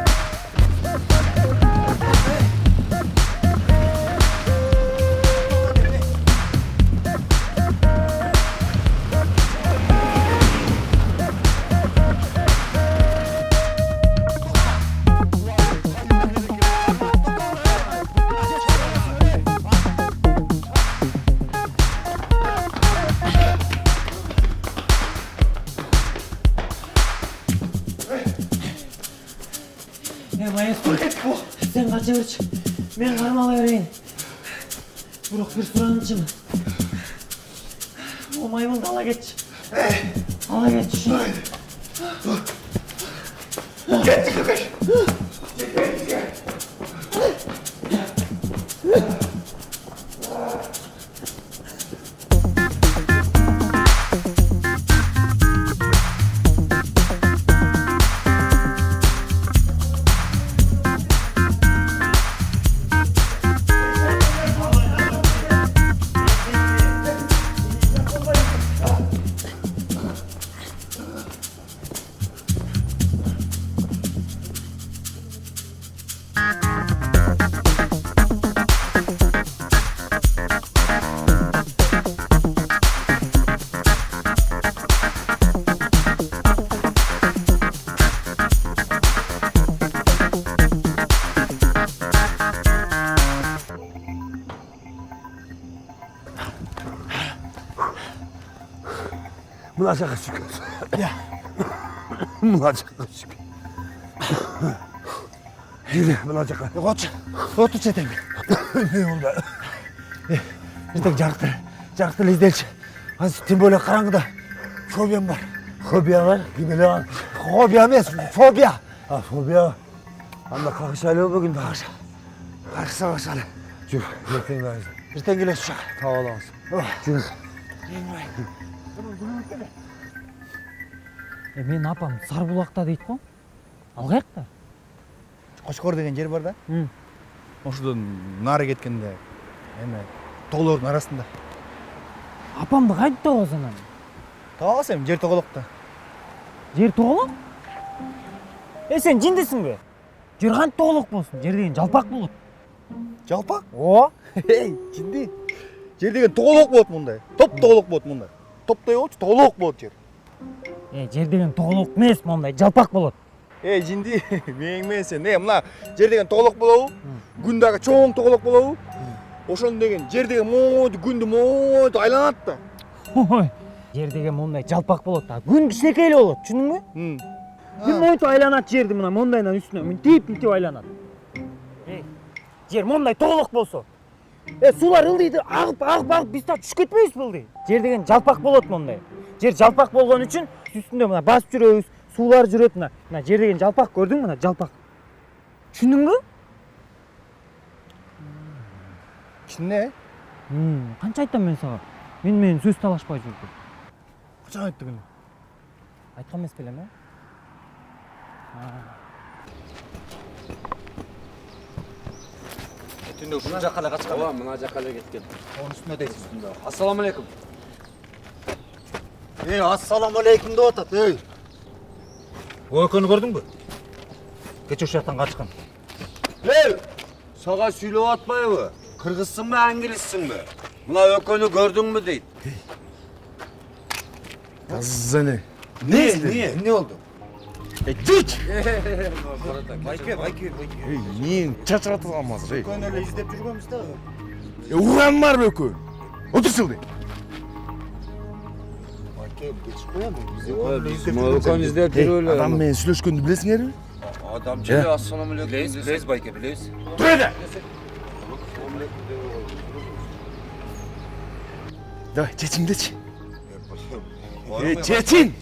Maestro, sen kaça берчи. Мен кармала берейин. Бирок бир суранычым. О маймунду ала кетчи. Ала кетчи. Mına şaka şükür. Ya. Mına şaka şükür. Yürü, mına şaka. Otur çetem. Ne oldu? Ертең жарықты ізделші. Тем более қараңғыда фобиям бар. Фобия var? Kimele var? Фобия емес, фобия. Ha, fobia. Anda kakışaylı bugün de kakışa. Қарқыса башалы. Жүр, ертең дайыз. Ертең келесі ұшақ. Tava alamaz. Жүр. Мен апам Сарбулакта дейт го. Ал каякта? Қошқор деген жер бар да. Ошодон нары кеткенде эме тоолордун арасында. Апамды кайда табасың анан? Таба алсам жер тоголокто. Жер тоголок? Сен жиндесиңби? Жер кантип тоголок болсун? Жер деген жалпак болот. Жалпак? О, Эй, жинди. Жер деген тоголок болот мындай. Топ тоголок болот мындай. Топтой болчу, тоголок болот жер. Жер деген тоголок эмес, мондай жалпак болот. Эй, жинди, меңмен сен. Мына жер деген тоголок болобу? Күн дагы чоң тоголок болобу? Ошону деген жер деген моойду, күндү моойду айланат да. Ой, жер деген мондай жалпак болот да. Күн кичинекей эле болот, түшүндүңбү? Күн монтип айланат жерди мына мондайдан үстүнө мынтип айланат. Жер мондай тоголок болсо, суулар ылдыйды, агып биз да түшүп кетпейбизби ылдый? Жер деген жалпак болот мондай. Жер жалпак болгон үчүн үстүндө мына басып жүрөбүз, суулар жүрөт мына. Мына жер деген жалпак, көрдүңбү мына жалпак. Түшүндүңбү? Кичине? Канча айттым мен сага? Мен менен сөз талашпай жүрдү. Качан айттың? Айткан эмес белем, Түнде ушул жакка эле качкан. Ооба, мына жакка эле кеткен. Онун үстүнө дейсиз үстүндө. Ассаламу алейкум. Ассаламу алейкум деп атат, ей. Өкөнү көрдүңбү? Кече ушул жактан качкан. Эй, сага сүйлөп атпайбы? Кыргызсыңбы, англиссиңби? Мына өкөнү көрдүңбү дейт. Тазане. Не oldu? Жич! Байке. Эй, мен чачырата алмаз. Эй, Өкөн эле издеп жүргөнбүз да. уран бар өкөн. Отурсылды. Байке, кечип коём. Өкөн издеп жүрөлү. Адам менен сүйлөшкөндү билесиңерби? Адам жили ассаламу алейкум. Билебиз, байке, билебиз. Тур эде. Давай, чечиңдечи. Чечиң.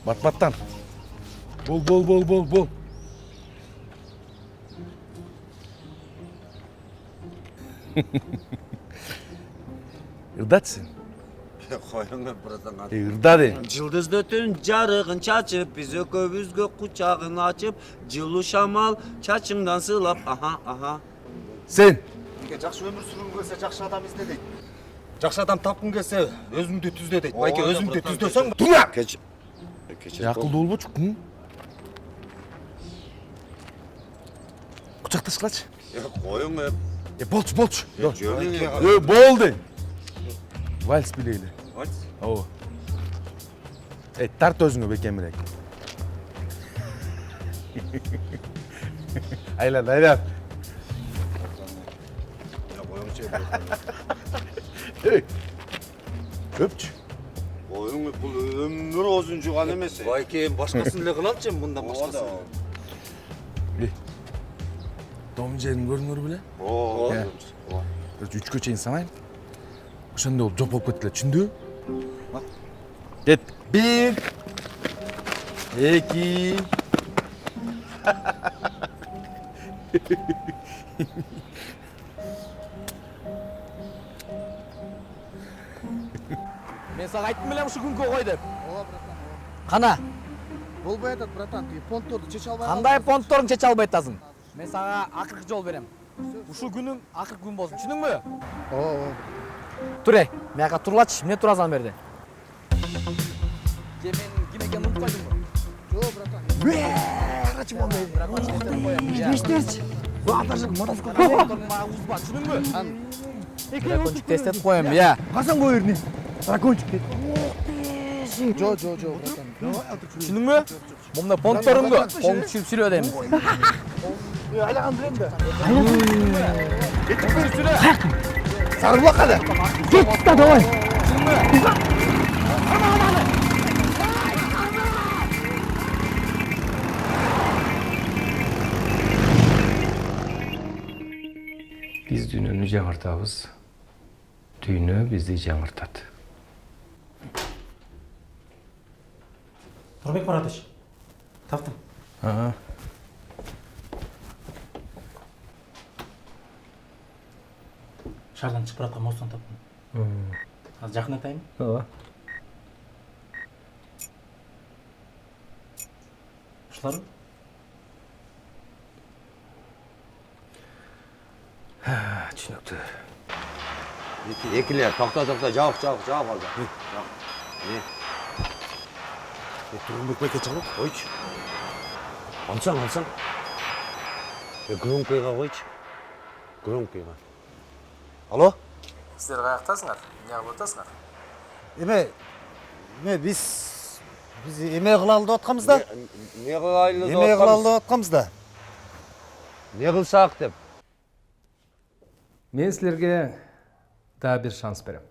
Бат-баттан. Бол. Ырдат сен. Коюңдар братан. Ырдады. Жылдызды түн жарыгын чачып, биз экөөбүзгө кучагын ачып, жылуу шамал чачыңдан сыйлап, аха. Сен. Жакшы өмүр сүргүң келсе жакшы адам изде дейт. Жакшы адам тапкың келсе өзүңдү түздө дейт. Байке, өзүңдү түздөсөң, Туңа. Кече. Акылдуу болбочу. Кучакташкылачы. Коюң. Болчу. Жөнүң. Болду. Вальс билейли. Вальс? Ооба. Тарт өзүңө бекемирээк. Айлан. Өпчү. Коюң бул өмүр озун жуган эмес. Байке, башкасын эле кылалычы, мындан башкасын. Том жерин көрүңөр беле? Ооба. 3-кө чейин санайм. Ошондо ол жоп болуп кетти эле, түшүндүбү? Кет. 1 2 Мен сага айттым белем ушу күнгө кой деп. Ооба, братан. Кана, Болбой атат, братан. Понтторду чече албай. кандай понтторуң чече албай атасың? Мен сага акыркы жол берем. Ушул күнүң акыркы күн болсун, түшүндүңбү? Ооба. Тур эй, мияка турлачы, эмне туразан берди? Же мен ким экенин унутуп койдуңбу? Жок, братан. Карачы мондай. Эчтерчи. Атажык мотоцикл узба, түшүндүңбү? Дракончик тест этип коем, я. Касан кой берни? Дракончик кет. Жок, братан. Түшүндүңбү? Мында понтторуңду оң түшүрүп сүрө деймиз. Айлаган билем да. Сарыбулакка да. Кет да давай. Биз дүйнөнү жаңыртабыз. Дүйнө бизди жаңыртат. Турбек Маратович, таптым. Шаардан чыгып бараткан мостон таптым. Азыр жакын айтайын. Ооба. Ушулар? Түшүнүктүү. Экилер, токто, жабык алды. Не? Тургунбек байке чыгып. Койчу. Алсаң. Громкойға қойшы. Громкойға. Алло? Сіздер қаяқтасыңар? Не қылып отырсыңар? Біз еме қылалды отқамызда? Не қылайлы Еме қылалды отқамызда? Не қылсақ деп? Мен сілерге да бір шанс берем.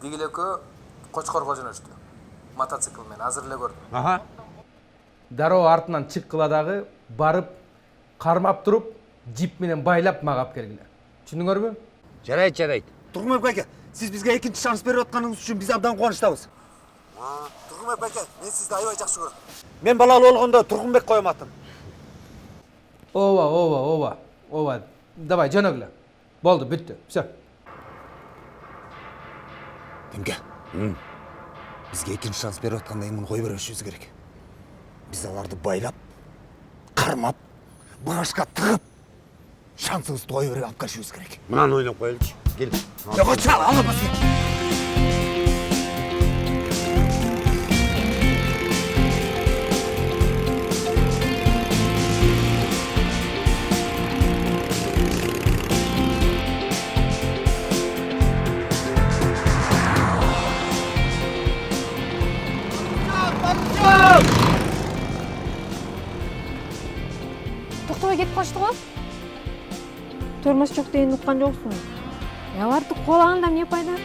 Дегілекі Қошқорға жөнөштү. Мотоциклмен азыр эле көрдүм. Аха. Дароо артынан чыккыладагы барып, кармап туруп, джип менен байлап мага алып келгиле. Түшүндүңөрбү? Жарайт. Тургунбек байке, сіз бізге екінші шанс беріп отқаныңыз үшін біз абдан қуаныштамыз. Тургунбек байке, мен сізді аябай жақсы көрдім. Мен балалы болғанда Тургунбек қоям атын. Ооба. Давай, жөнөгүлө. Болду, бүттү. Всё. Демге, бізге екінші шанс беріп отқанда емін қой берушіміз керек. Біз аларды байлап, қармап, бағашқа тығып, шансымызды қой беріп алып келушіміз керек. Мынаны ойнап қойылшы. Кел. Yok, çal, alamazsın. Тоқтабай кетіп қашты ғой? Тормоз жоқ деген ұққан жоқсың. Аларды қолағанда не пайда?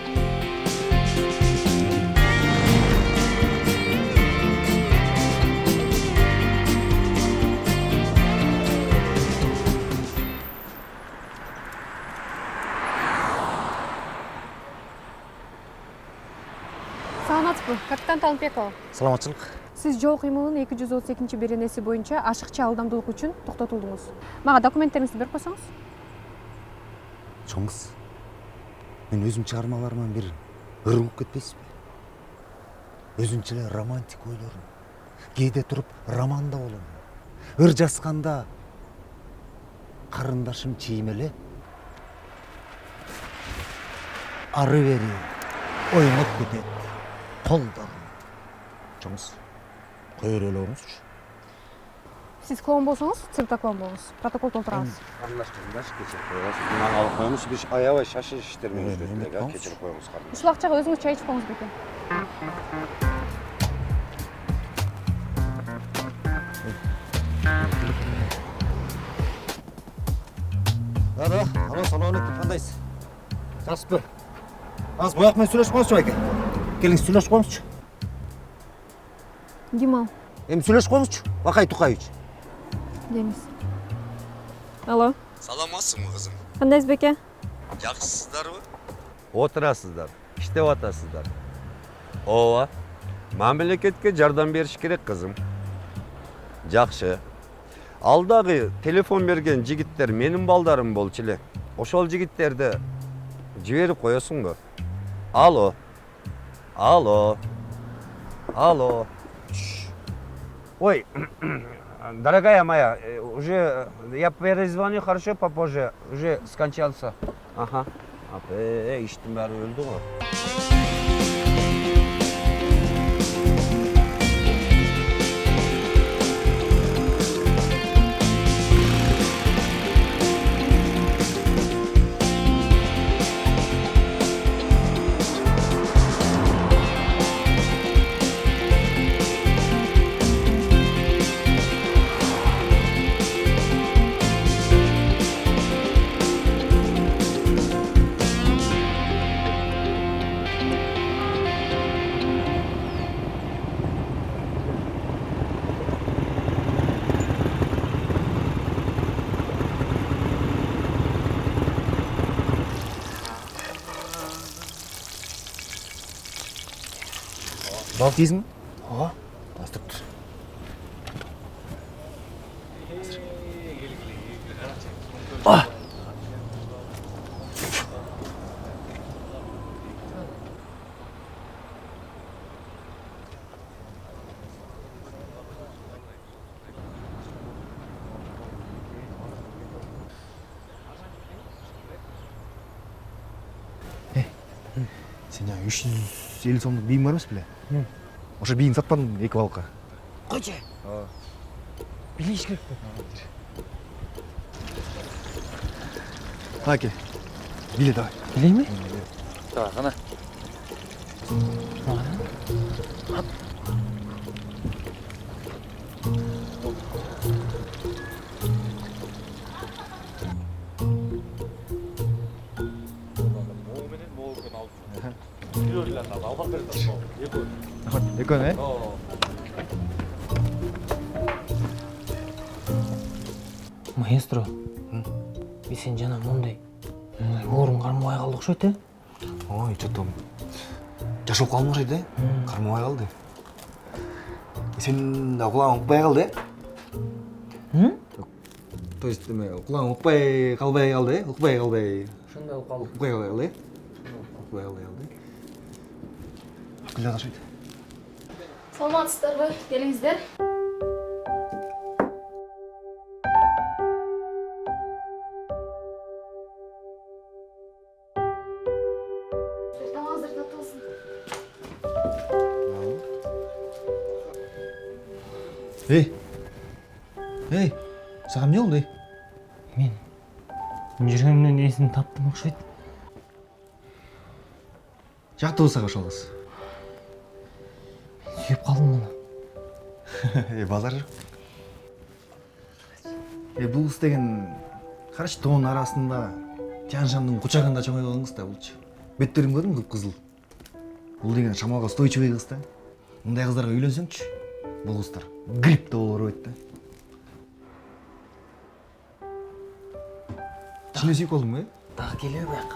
Саламатсызбы, капитан Талынбекова. Саламатчылық. Сіз жол кыймылын 232 беренеси боюнча ашыкча алдамдылык үчүн токтотулдуңуз. Мага документтериңизди берип койсоңуз. Çoğumuz, ben özüm çağırmalarımdan bir ırılıp ketpeysiz mi? Özünçele romantik oylarım. Кейде туруп романда болом. Ыр жасканда карындашым чиймеле. Ары бери ойноп кетет. Колдон. Çoğumuz, koyur öyle olmuşçu. Siz klon болсоңуз, циркта клон болуңуз. Протокол толтурабыз. Anlaştırmış, geçirip koyuyoruz. Bundan alıp koymuş, bir ayava şaşı işlerimiz götürüyor. Geçirip koyuyoruz kardeşim. Ушул акчага өзүңүз чай ичип коюңуз бекен. Alo, salaamaleyküm, qandaysiz? Жақсыбы. Az boyaqмен сөйлешіп қойыңызшы байке. Келіңіз сөйлешіп қойыңызшы. Ким ал? Эми сөйлешіп қойыңызшы. Бақай Тұқайыч. Демиз. Алло. Саламатсыңбы кызым? Кандайсыз беке? Жакшысыздарбы? Отурасыздар, иштеп атасыздар. Ооба. Мамлекетке жардам бериш керек кызым. Жакшы. Алдагы телефон берген жигиттер менин балдарым болчу эле. Ошол жигиттерди жиберип коесуңбу? Алло. Ой, дорогая моя, уже я перезвоню, хорошо, попозже. Уже скончался. Ага. İştim bari öldü mü? Бал дейсің? Ооба, бастырып тұр. Сен жаңа 350 сомдық бейім бар емес біле? Ошо бийин сатпадың эки балыкка. Қойчы. Билиш керек. Аке, билет давай. Билей ме? Давай, қана. Экөне? Маэстро, біз сен жана мындай орын қармабай қалдық шо ете? Ой, что-то жашып қалмаушы еді, қармабай қалды. Сен құлағың ұқпай қалды, То есть, құлағың ұқпай қалды, ұқпай қалбай. Шындай қалды. Ұқпай қалды, ұқпай қалды. Күлді қашайды. Саламатсыздарбы? Келиңиздер. Тамағыңыздар татты болсын. Ей, саған не болды? Мен жүргенімнен есімді таптым ұқсайды. Жақты болса қашалғыз. Сүйіп қалдым мұны. Базар жоқ. Бұл іс деген қарашы тоғын арасында жан-жандың құшағында чоңай қалыңыз да бұлчы. Беттерін көрдің қып-қызыл. Бұл деген шамалға стойчивый қыз да. Мұндай қыздарға үйленсеңші, бұл қыздар грипп та болар еді. Шыны сүйіп қалдың ба? Дағы келе бәқ.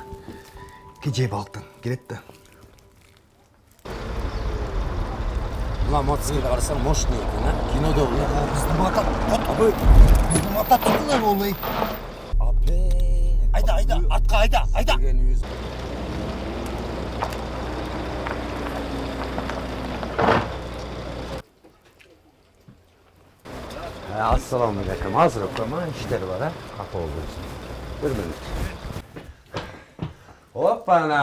Кеже балықтан келеді да. Мына мотоциклді қарасаң мощный екен, кинода ол. Біздің мотоциклдар олай. Айда, атқа айда. Ассаламағалейкум. Азыр оқырма, іштері бар, қапы oldu. Bir minut. Hoppana.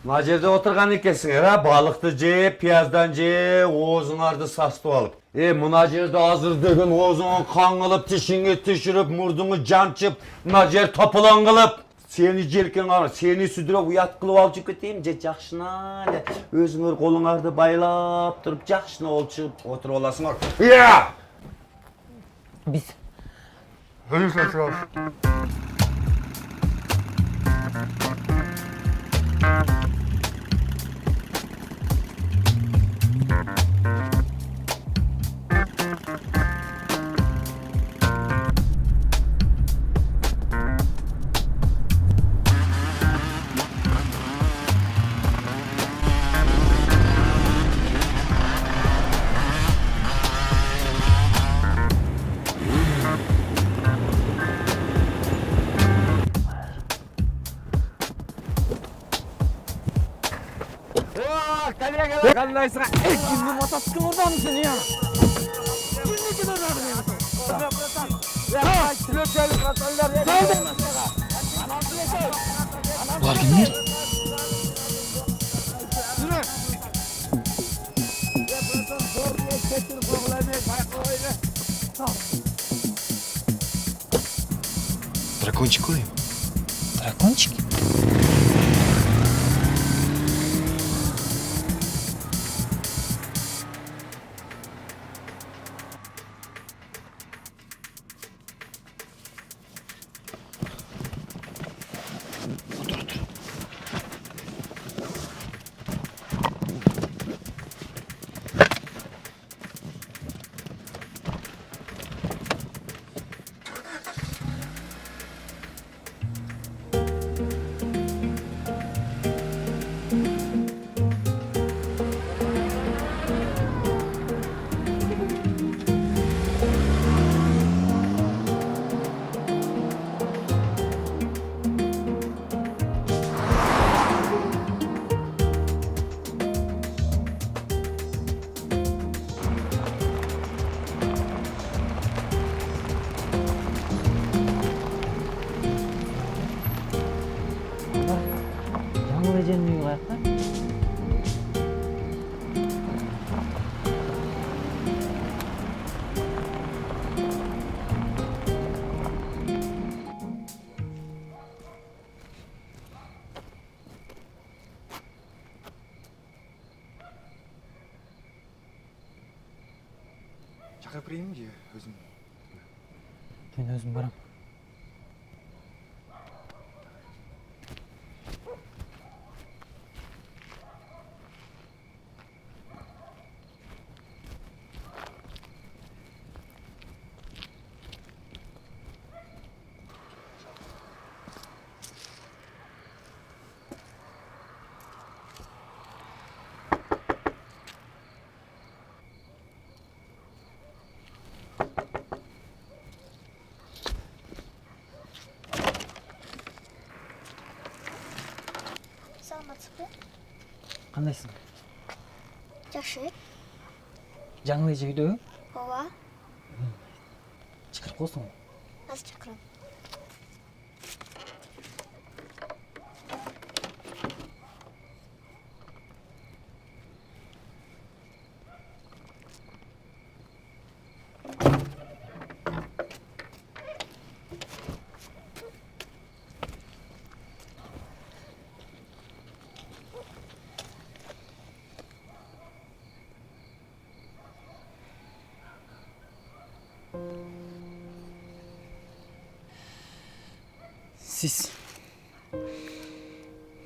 Mына жерде отырған екенсіңер, балықты жеп, пияздан жеп, оозуңарды састып алып. Мына жерде азыр деген оозуңу қаңылып, тишиңе тишіріп, мұрдыңы жанчып, мына жер топылан қылып, сені желкен қағыр, сені сүдіріп, ұят қылып алып жүріп кетейім, же жақшына, өзіңір қолыңарды байлап тұрып, жақшына олшып отырып оласыңар. Біз Қандайсың? Кімнің мотоциклін ұрдамын сен, я? Кімнің ұрдамын мені? бұлар кімдер? Дракончик қой. Дракончик? Сыртқа кірейін же өзім? Мен өзім барам. Саламатсызбы? Қандайсың? Жакшы. Жаңыл эже үйдөбү? Ооба. Чакырып коесуң. Азыр чакырам.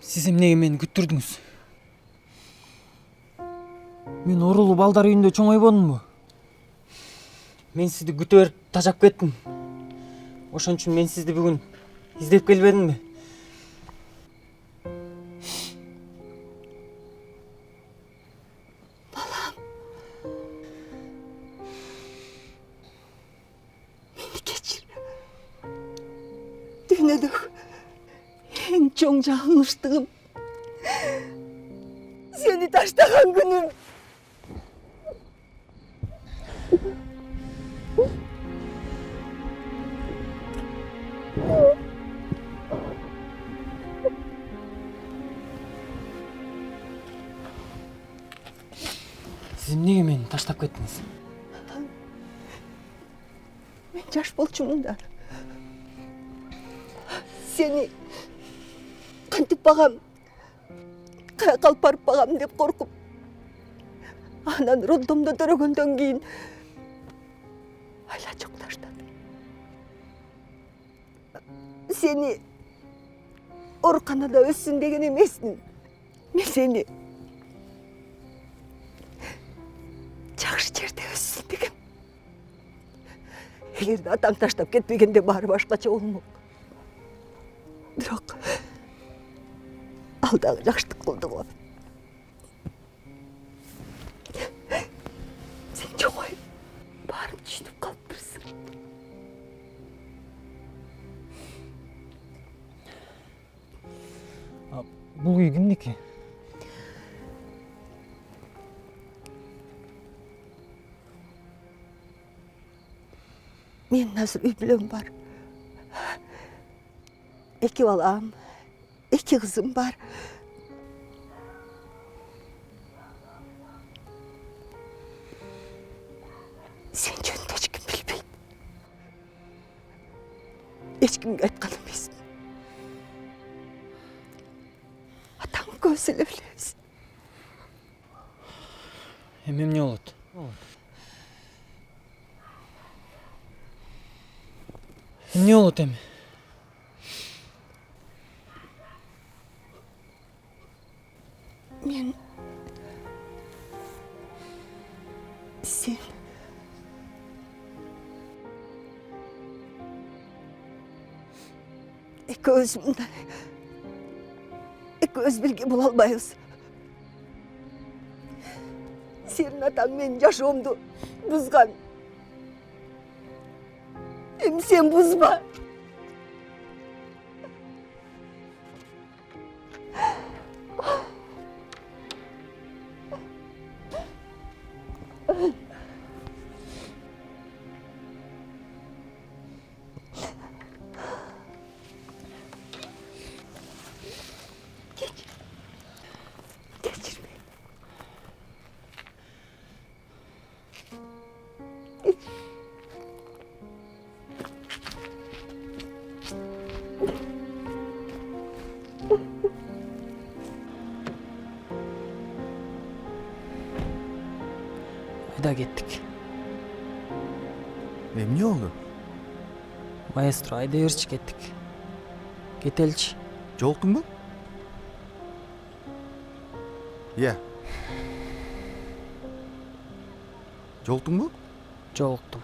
Сиз эмнеге мени күттүрдүңүз? Мен орулуу балдар үйүндө чоңойбодумбу? Мен сизди күтө берип тажап кеттим. Ошон үчүн мен сизди бүгүн издеп келбедимби? Балам. Мени кечир. Дүйнөдөгү эң чоң жаңылыштыгым сени таштаган күнүм. Сиз эмнеге мени таштап кеттиңиз? Мен жаш болчумун да. Сени кантип багам, каяка алып барып багам деп коркуп. Анан роддомдо төрөгөндөн кийин айла жок таштадым. Сени ооруканада өссүн деген эмесмин. Мен сени жакшы жерде өссүн дегем. Эгерде атаң таштап кетпегенде баары башкача болмок. Бирок ал дагы жакшылык кылды го. Сен чоңоюп баарын түшүнүп калыптырсың. Бул үй кимдики? Менин азыр үй бүлөм бар. 2 балам, 2 кызым бар. Сен жөнүндө эч ким билбейт. Эч кимге айткан эмесмин. Атаң көз эле билебиз. Эми эмне болот? Эмне болот эми? Мен сен экөөбүз бирге боло албайбыз. Сенин атаң менин жашоомду бузган. Эми сен бузба. Geçir beni. Ayda kettik. Эмне болду? Маэстро, айдай берчи, кеттик. Кетеличи. Жолуктуңбу? Иә. Жолуктуңбу? Жолуктум.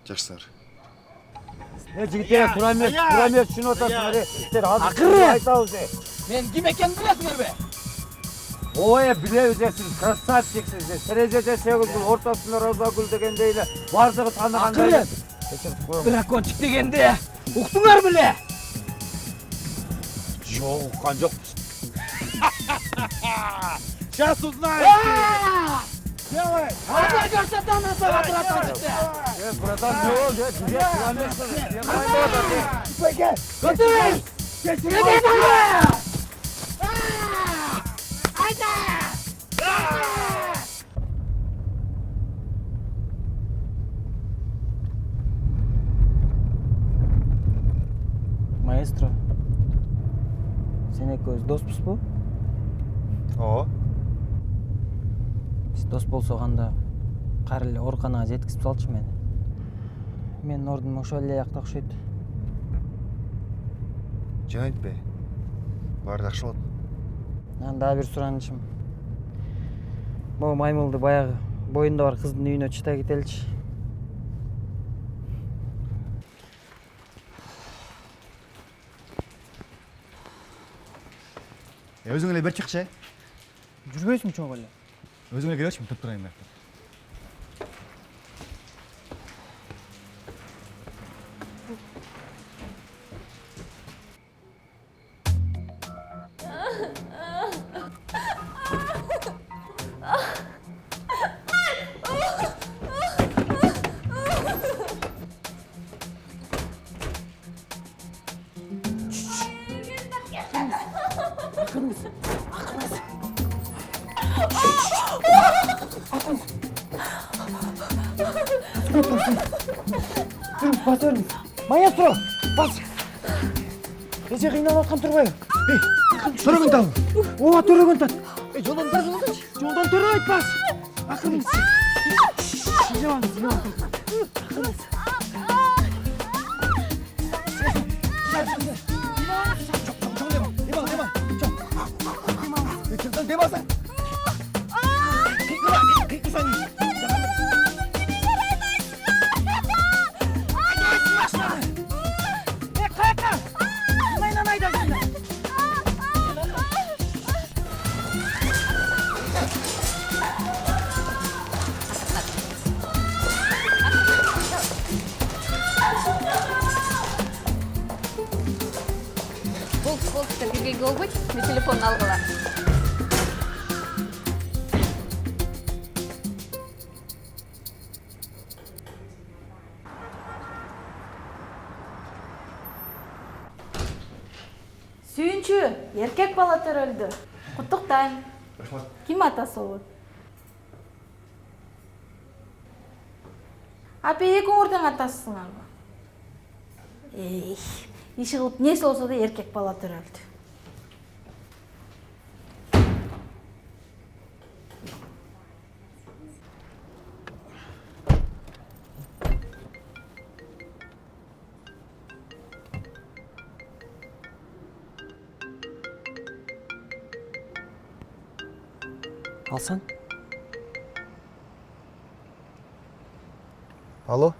Жакшылар. Жигиттер, тура эмес, түшүнүп атасыңар. Сиздер азыр айтабыз. Мен ким экенин билесиңерби? Ой, билебиз, сиз красавчиксиз. Терезеде 8 гүл, ортосунда роза гүл дегендей эле бардыгы таанагандай. Дракончик дегенде уктуңар беле? Жок, уккан жок. Сейчас узнаете! Давай! Ана көрсөтөм атага дракончикти. Братан, не болду? Тебе тура эмес. Көтөрүңүз! Маэстро, сен экөөбүз доспузбу? Ооба. Биз дос болсок анда кайра эле ооруканага жеткизип салчы мени. Менин ордум ошол эле жакта окшойт. Жөн айтпай. Баары жакшы болот. Анан дагы бир суранычым. Могу маймылды баягы боюнда бар кыздын үйүнө чыта кетеличи. Өзүң эле бер чыкчы. Жүрбөйсүң чоң эле. Өзүң эле келечи, туруп турайын мен. Бас өрүңүз. Маэстро, бас. Эже кыйналып аткан турбайбы? Төрөгөн тал. Ооба, төрөгөн тат. Жолдон төрөгөн. Жолдон төрөйт бас. Акырыңыз. Болтуктар биргеге болбойт, мен телефонун алгыла. Сүйүнчү, эркек бала төрөлдү. Куттуктайм. Ким атасы болот? Апа, эки уурдун атасысыңарбы? Иши кылып нерсе болсо да эркек бала төрөлдү. Алсаң? Алло?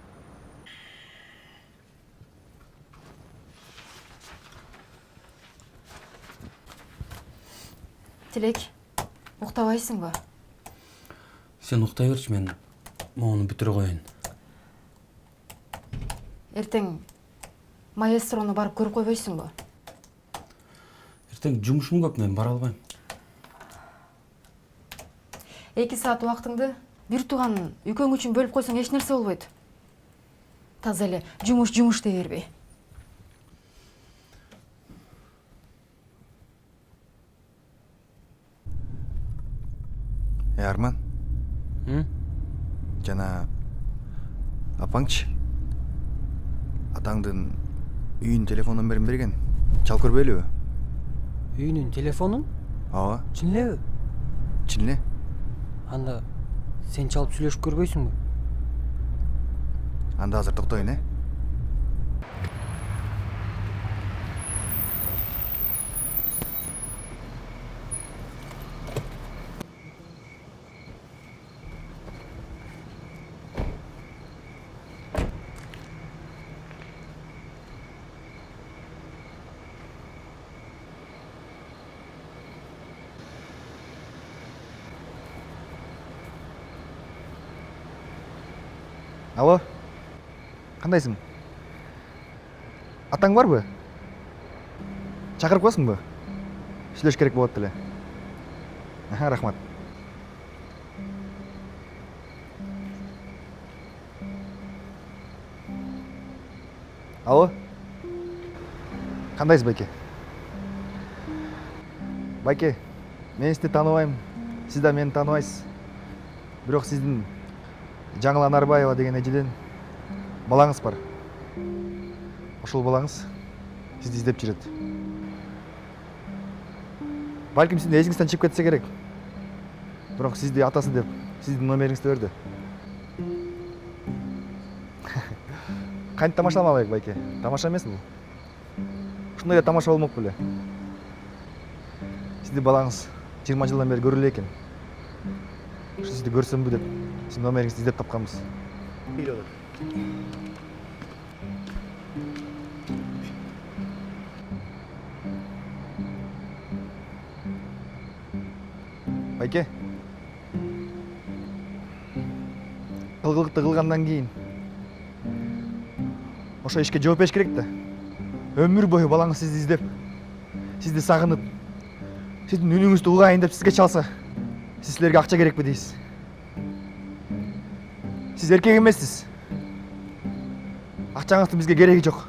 Тилек, уктабайсыңбы? Сен уктай берчи, мен могуну бүтүрө коеюн. Эртең маэстрону барып көрүп койбойсуңбу? Эртең жумушум көп, мен бара албайм. 2 саат убактыңды бир тууганын үкөң үчүн бөлүп койсоң эч нерсе болбойт. Таза эле жумуш дей бербей. Арман. жана апаңчы атаңдын үйүнүн телефон номерин берген. Чал көрбөйлүбү? Үйүнүн телефонун? Ооба. Чын элеби? Чын эле. Анда сен чалып сүйлөшүп көрбөйсүңбү? Анда азыр токтоюн, Алло, кандайсың? Атаң барбы? Чакырып коесуңбу? Сүйлөш керек болот эле. Рахмат. Алло, кандайсыз байке? Байке, мен сизди тааныбайм, сиз да мени тааныбайсыз. Бирок сиздин Жаңыл Анарбаева деген эжеден балаңыз бар. Ошол балаңыз сизди издеп жүрөт. Балким сиздин эсиңизден чыгып кетсе керек. Бирок сизди атасы деп сиздин номериңизди берди. Кантип тамашаламалайык, байке? Тамаша эмес бул. Ушундай эле тамаша болмок беле. Сиздин балаңыз 20 жылдан бери көрүлө экен. Ушу сизди көрсөмбү деп сиздин номериңизди издеп тапканбыз. Байке, кылгылыкты кылгандан кийин ошо ишке жооп бериш керек да. Өмүр бою балаңыз сизди издеп, сизди сагынып, сиздин үнүңүздү угайын деп сизге чалса, сиз силерге акча керекпи дейсиз? Сиз эркек эмессиз. Акчаңыздын бизге кереги жок.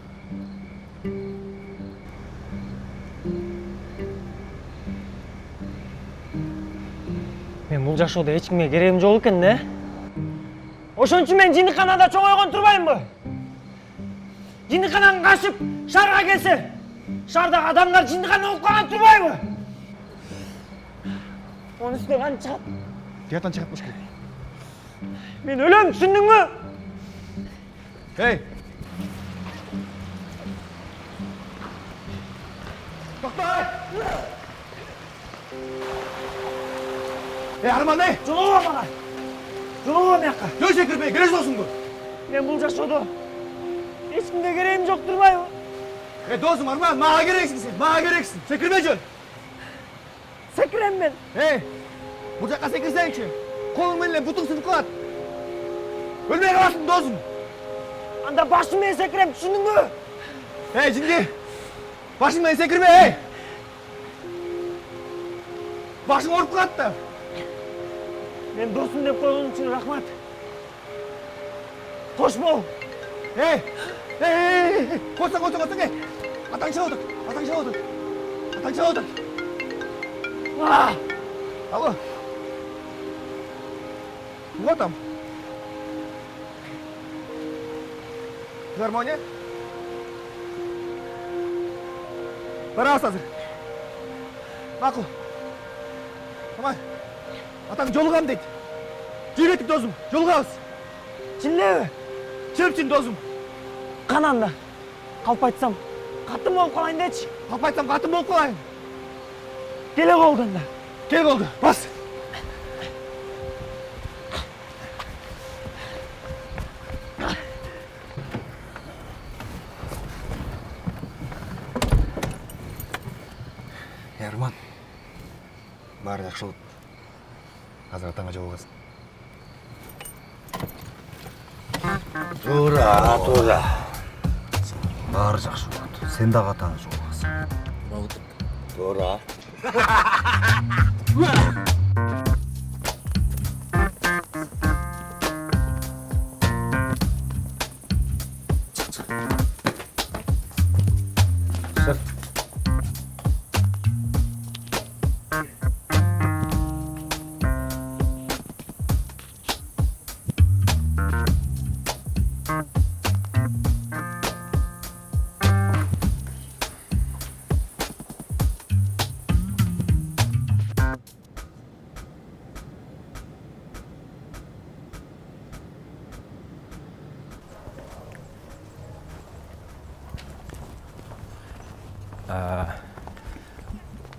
Мен бул жашоодо эч кимге керегим жок экен да. Ошон үчүн мен жиндиканада чоңойгон турбаймынбы? Жиндикананы качып шаарга келсе, шаардагы адамдар жиндикана болуп калган турбайбы? Onun üstüne kan çıkart. Fiyattan çıkartmış ki. Ben ölüm, düşündün mü? Hey! Doktor! Hey Arman Bey! Joluma bana! Joluma meyakka! Yok Şekir Bey, gerek olsun bu. Ben bul yaşadı. Hiç kimde gereğim yok durmayı. Dostum Arman, bana gereksin sen, bana gereksin. Şekir Bey canım. Sekirem ben. Hey! Bu жаққа секірсеңші, қолың менен бұтың сынып қалады. Өлмей қаласың, досым. Анда başımмен секірем, түсіндің бі? Ей, жинде! Başыңмен секірме, ей! Başың орып қалады да. Мен досым деп қойғаның үшін рахмат. Қош бол. Ей! Қойсаң, ей! Атаң шыға отыр. Алло! Вот там. Филармония? Барамыз азыр. Мақұл. Амай. Атаң жолығам дейді. Жүйреттік досым, жолығамыз. Чынлебі? Чын досым. Қананда. Қалпайтсам, қатын болып қалайын дечі. Қалпайтсам, қатын болып қалайын. Келе қолданда. Кел қолды, бас. Арман, бары жақсы болды. Қазір атаңа жолығасың. Тура. Бары жақсы болады. Сен дағы атаңа жолығасың. Тура.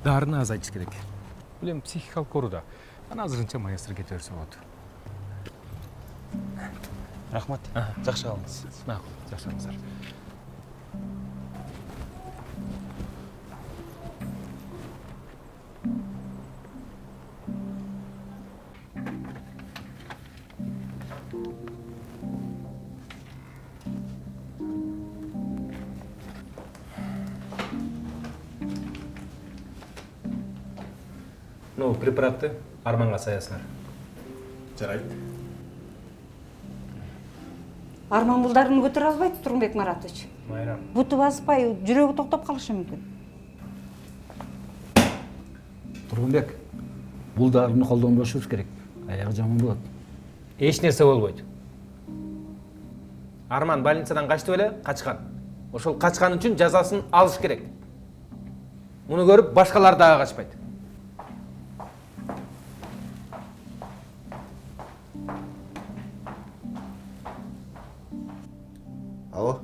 Дарыны азайтыш керек. Билем, психикалык ооруда. Аны азырынча маэстро кете берсе болот. Рахмат. Жакшы калыңыз. Макул, жакшыңыздар. Ну, препаратты Арманга саясыңар. Жарайт. Арман булдарын көтөрө албайт Турмбек Маратович. Майрам. Буту баспай, жүрөгү токтоп калышы мүмкүн. Тургунбек, бул дарыны колдонбошубуз керек. Аягы жаман болот. Эч нерсе болбойт. Арман больницадан качты беле, качкан. Ошол качкан үчүн жазасын алыш керек. Муну көрүп башкалар дагы качпайт. Алло,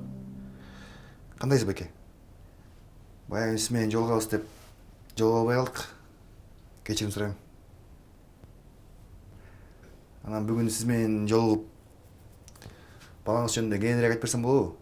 кандайсыз беке? Баягы сиз менен жолугабыз деп жолуга албай калдык. Кечирим сурайм. Анан бүгүн сиз менен жолугуп балаңыз жөнүндө кеңирээк айтып берсем болобу?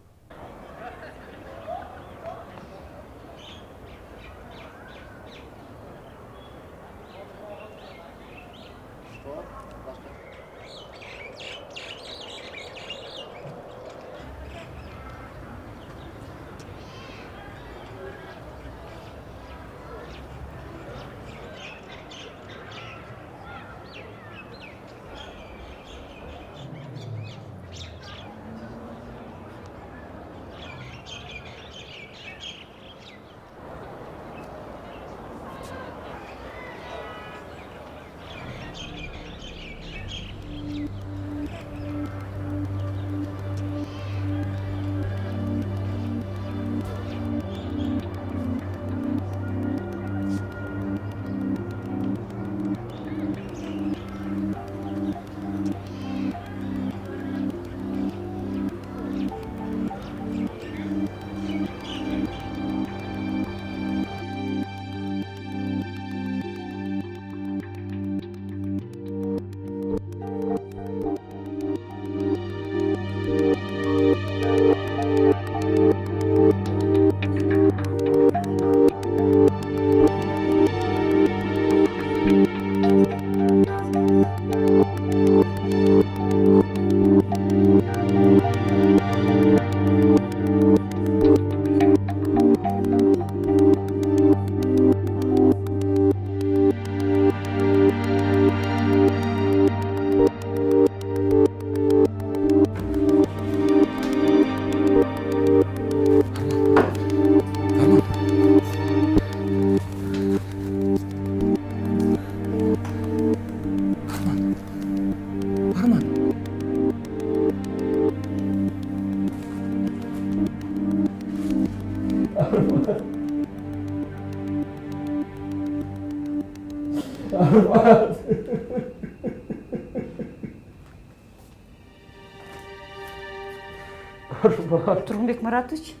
Тургунбек Маратович.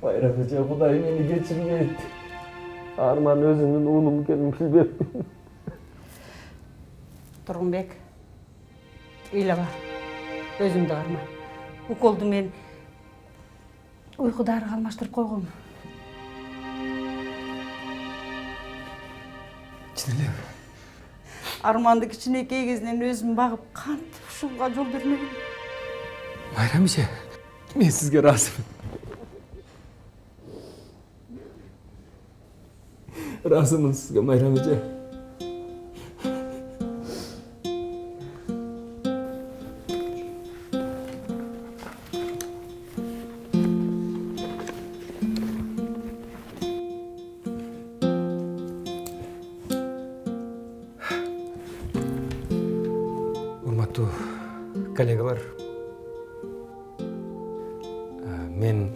Майрам эже, Кудай мени кечирмейт. Арман өзүнүн уулум экенин билбеппин. Тургунбек, ыйлаба. Өзүмдү карма. Уколду мен уйку дарыга алмаштырып койгом. Чын эле. Арманды кичинекей кезинен өзүм багып, кантип ушуга жол бермегем. Майрам эже, мен сизге ыраазымын. Ыраазымын сизге, Майрам эже. Урматтуу коллегалар, мен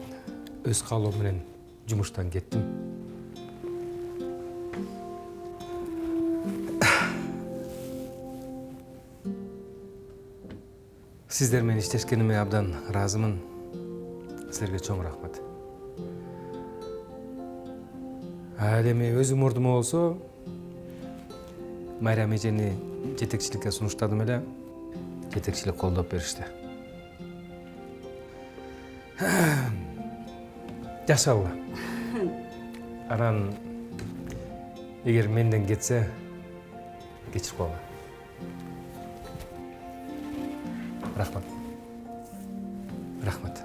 өз каалоом менен жумуштан кеттим. Сиздер менен иштешкениме абдан ыраазымын. Силерге чоң рахмат. Ал эми өзүм ордума болсо Майрам эжени жетекчиликке сунуштадым эле, жетекчилик колдоп беришти. Жашалла. Анан эгер менден кетсе, кечирип койгула. Рахмат. Рахмат.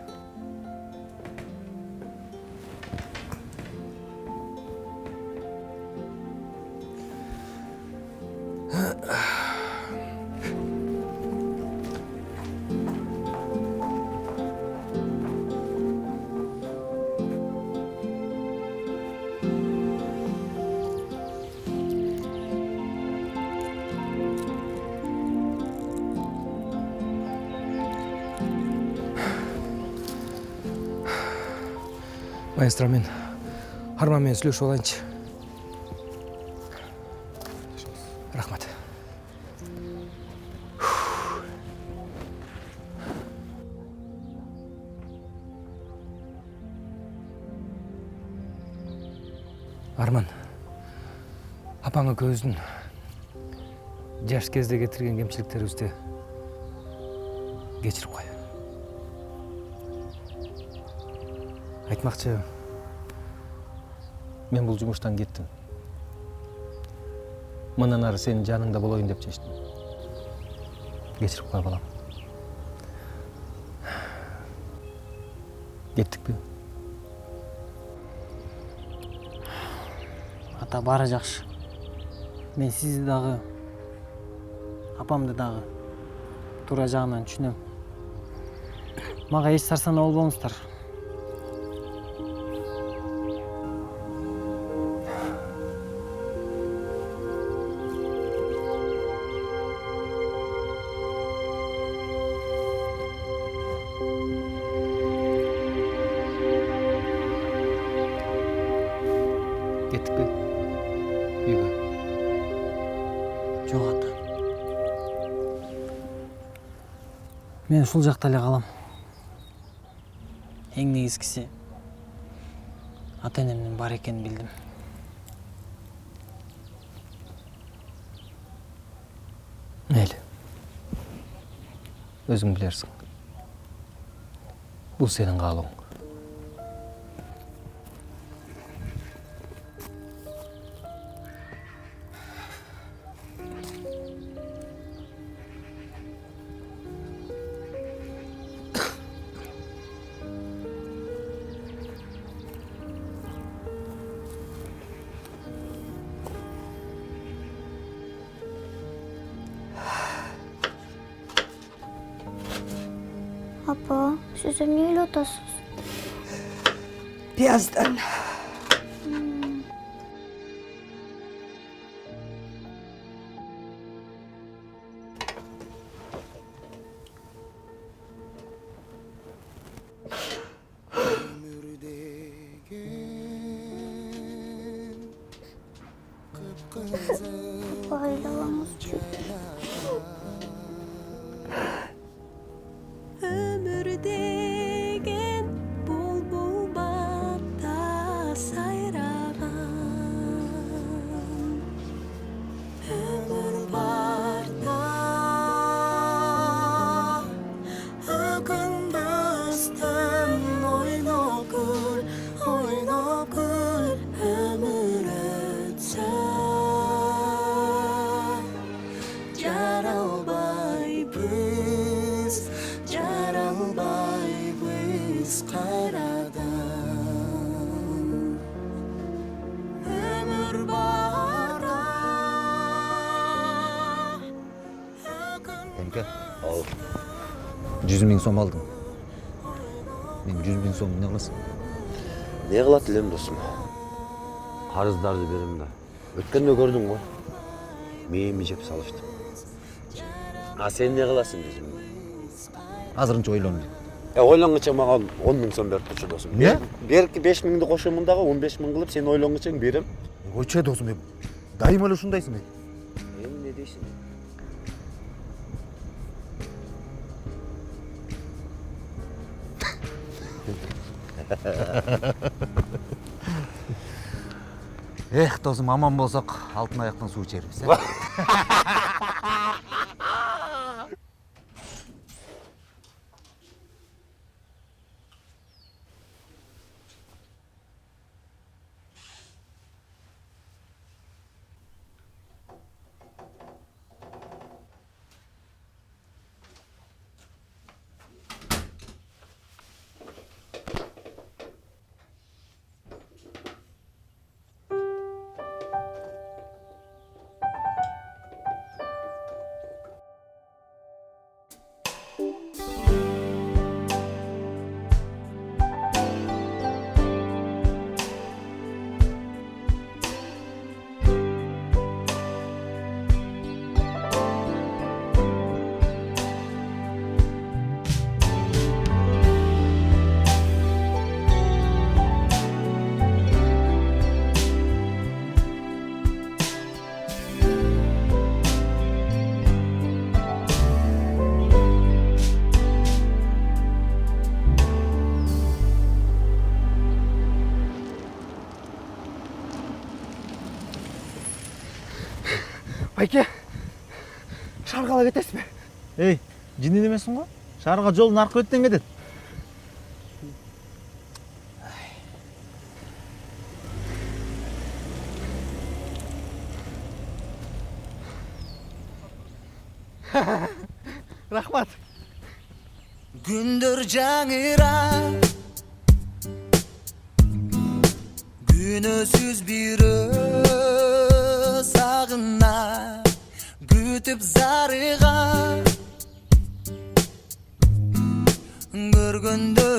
Маэстро, мен Арман менен сүйлөшүп алайынчы. Рахмат. Арман, апаңа көзүн жаш кезде кетирген кемчиликтерибизди кечирип кой. Айтмакчы, мен бул жумуштан кеттим. Мындан ары сенин жаныңда болоюн деп чечтим. Кечирип кой, балам. Кеттикпи? Ата, баары жакшы. Мен сизди дагы, апамды дагы туура жагынан түшүнөм. Мага эч сарсанаа болбоңуздар. Кеттикпи? Үйгө. Жок, ата. Мен ушул жакта эле калам. Эң негизгиси ата-энемдин бар экенин билдим. Мейли. Өзүң билерсиң. Бул сенин каалооң. Апа, siz emne öyle otasınız? Birazdan. Bayramımız Ömür degen bulbul bakta sayragan Ömür barda ökündüzden oynokır ömür ötse Jaralbaybız karadan ömür bara Эмке, ал 100 000 сом алдым. Мен 100 000 сом не кыласың? Не кылат элем досум? Карыздарды берем да. Өткөндө көрдүң го. Мээми жеп салышты. А сен не кыласың десем? Азырынча ойлонуп. Ойлонгуча мага 10 000 сом берип турчу досум. Не? Берки 5 000ды кошомун дагы 15 000 кылып сен ойлонгучаң берем. Ойчу досум, дайыма эле ушундайсың. Эми не дейсиң? Эх, досым, аман болсақ, алтын аяқтан су ішерміз. Байке, шарға ала кетесіз бе? Ей, жинен емесің ғой? Шарға жолын арқы өттен кетеді. Рахмат. Gündür жаңыра Günösüz bir sağına Gütüp zarığa Görgündür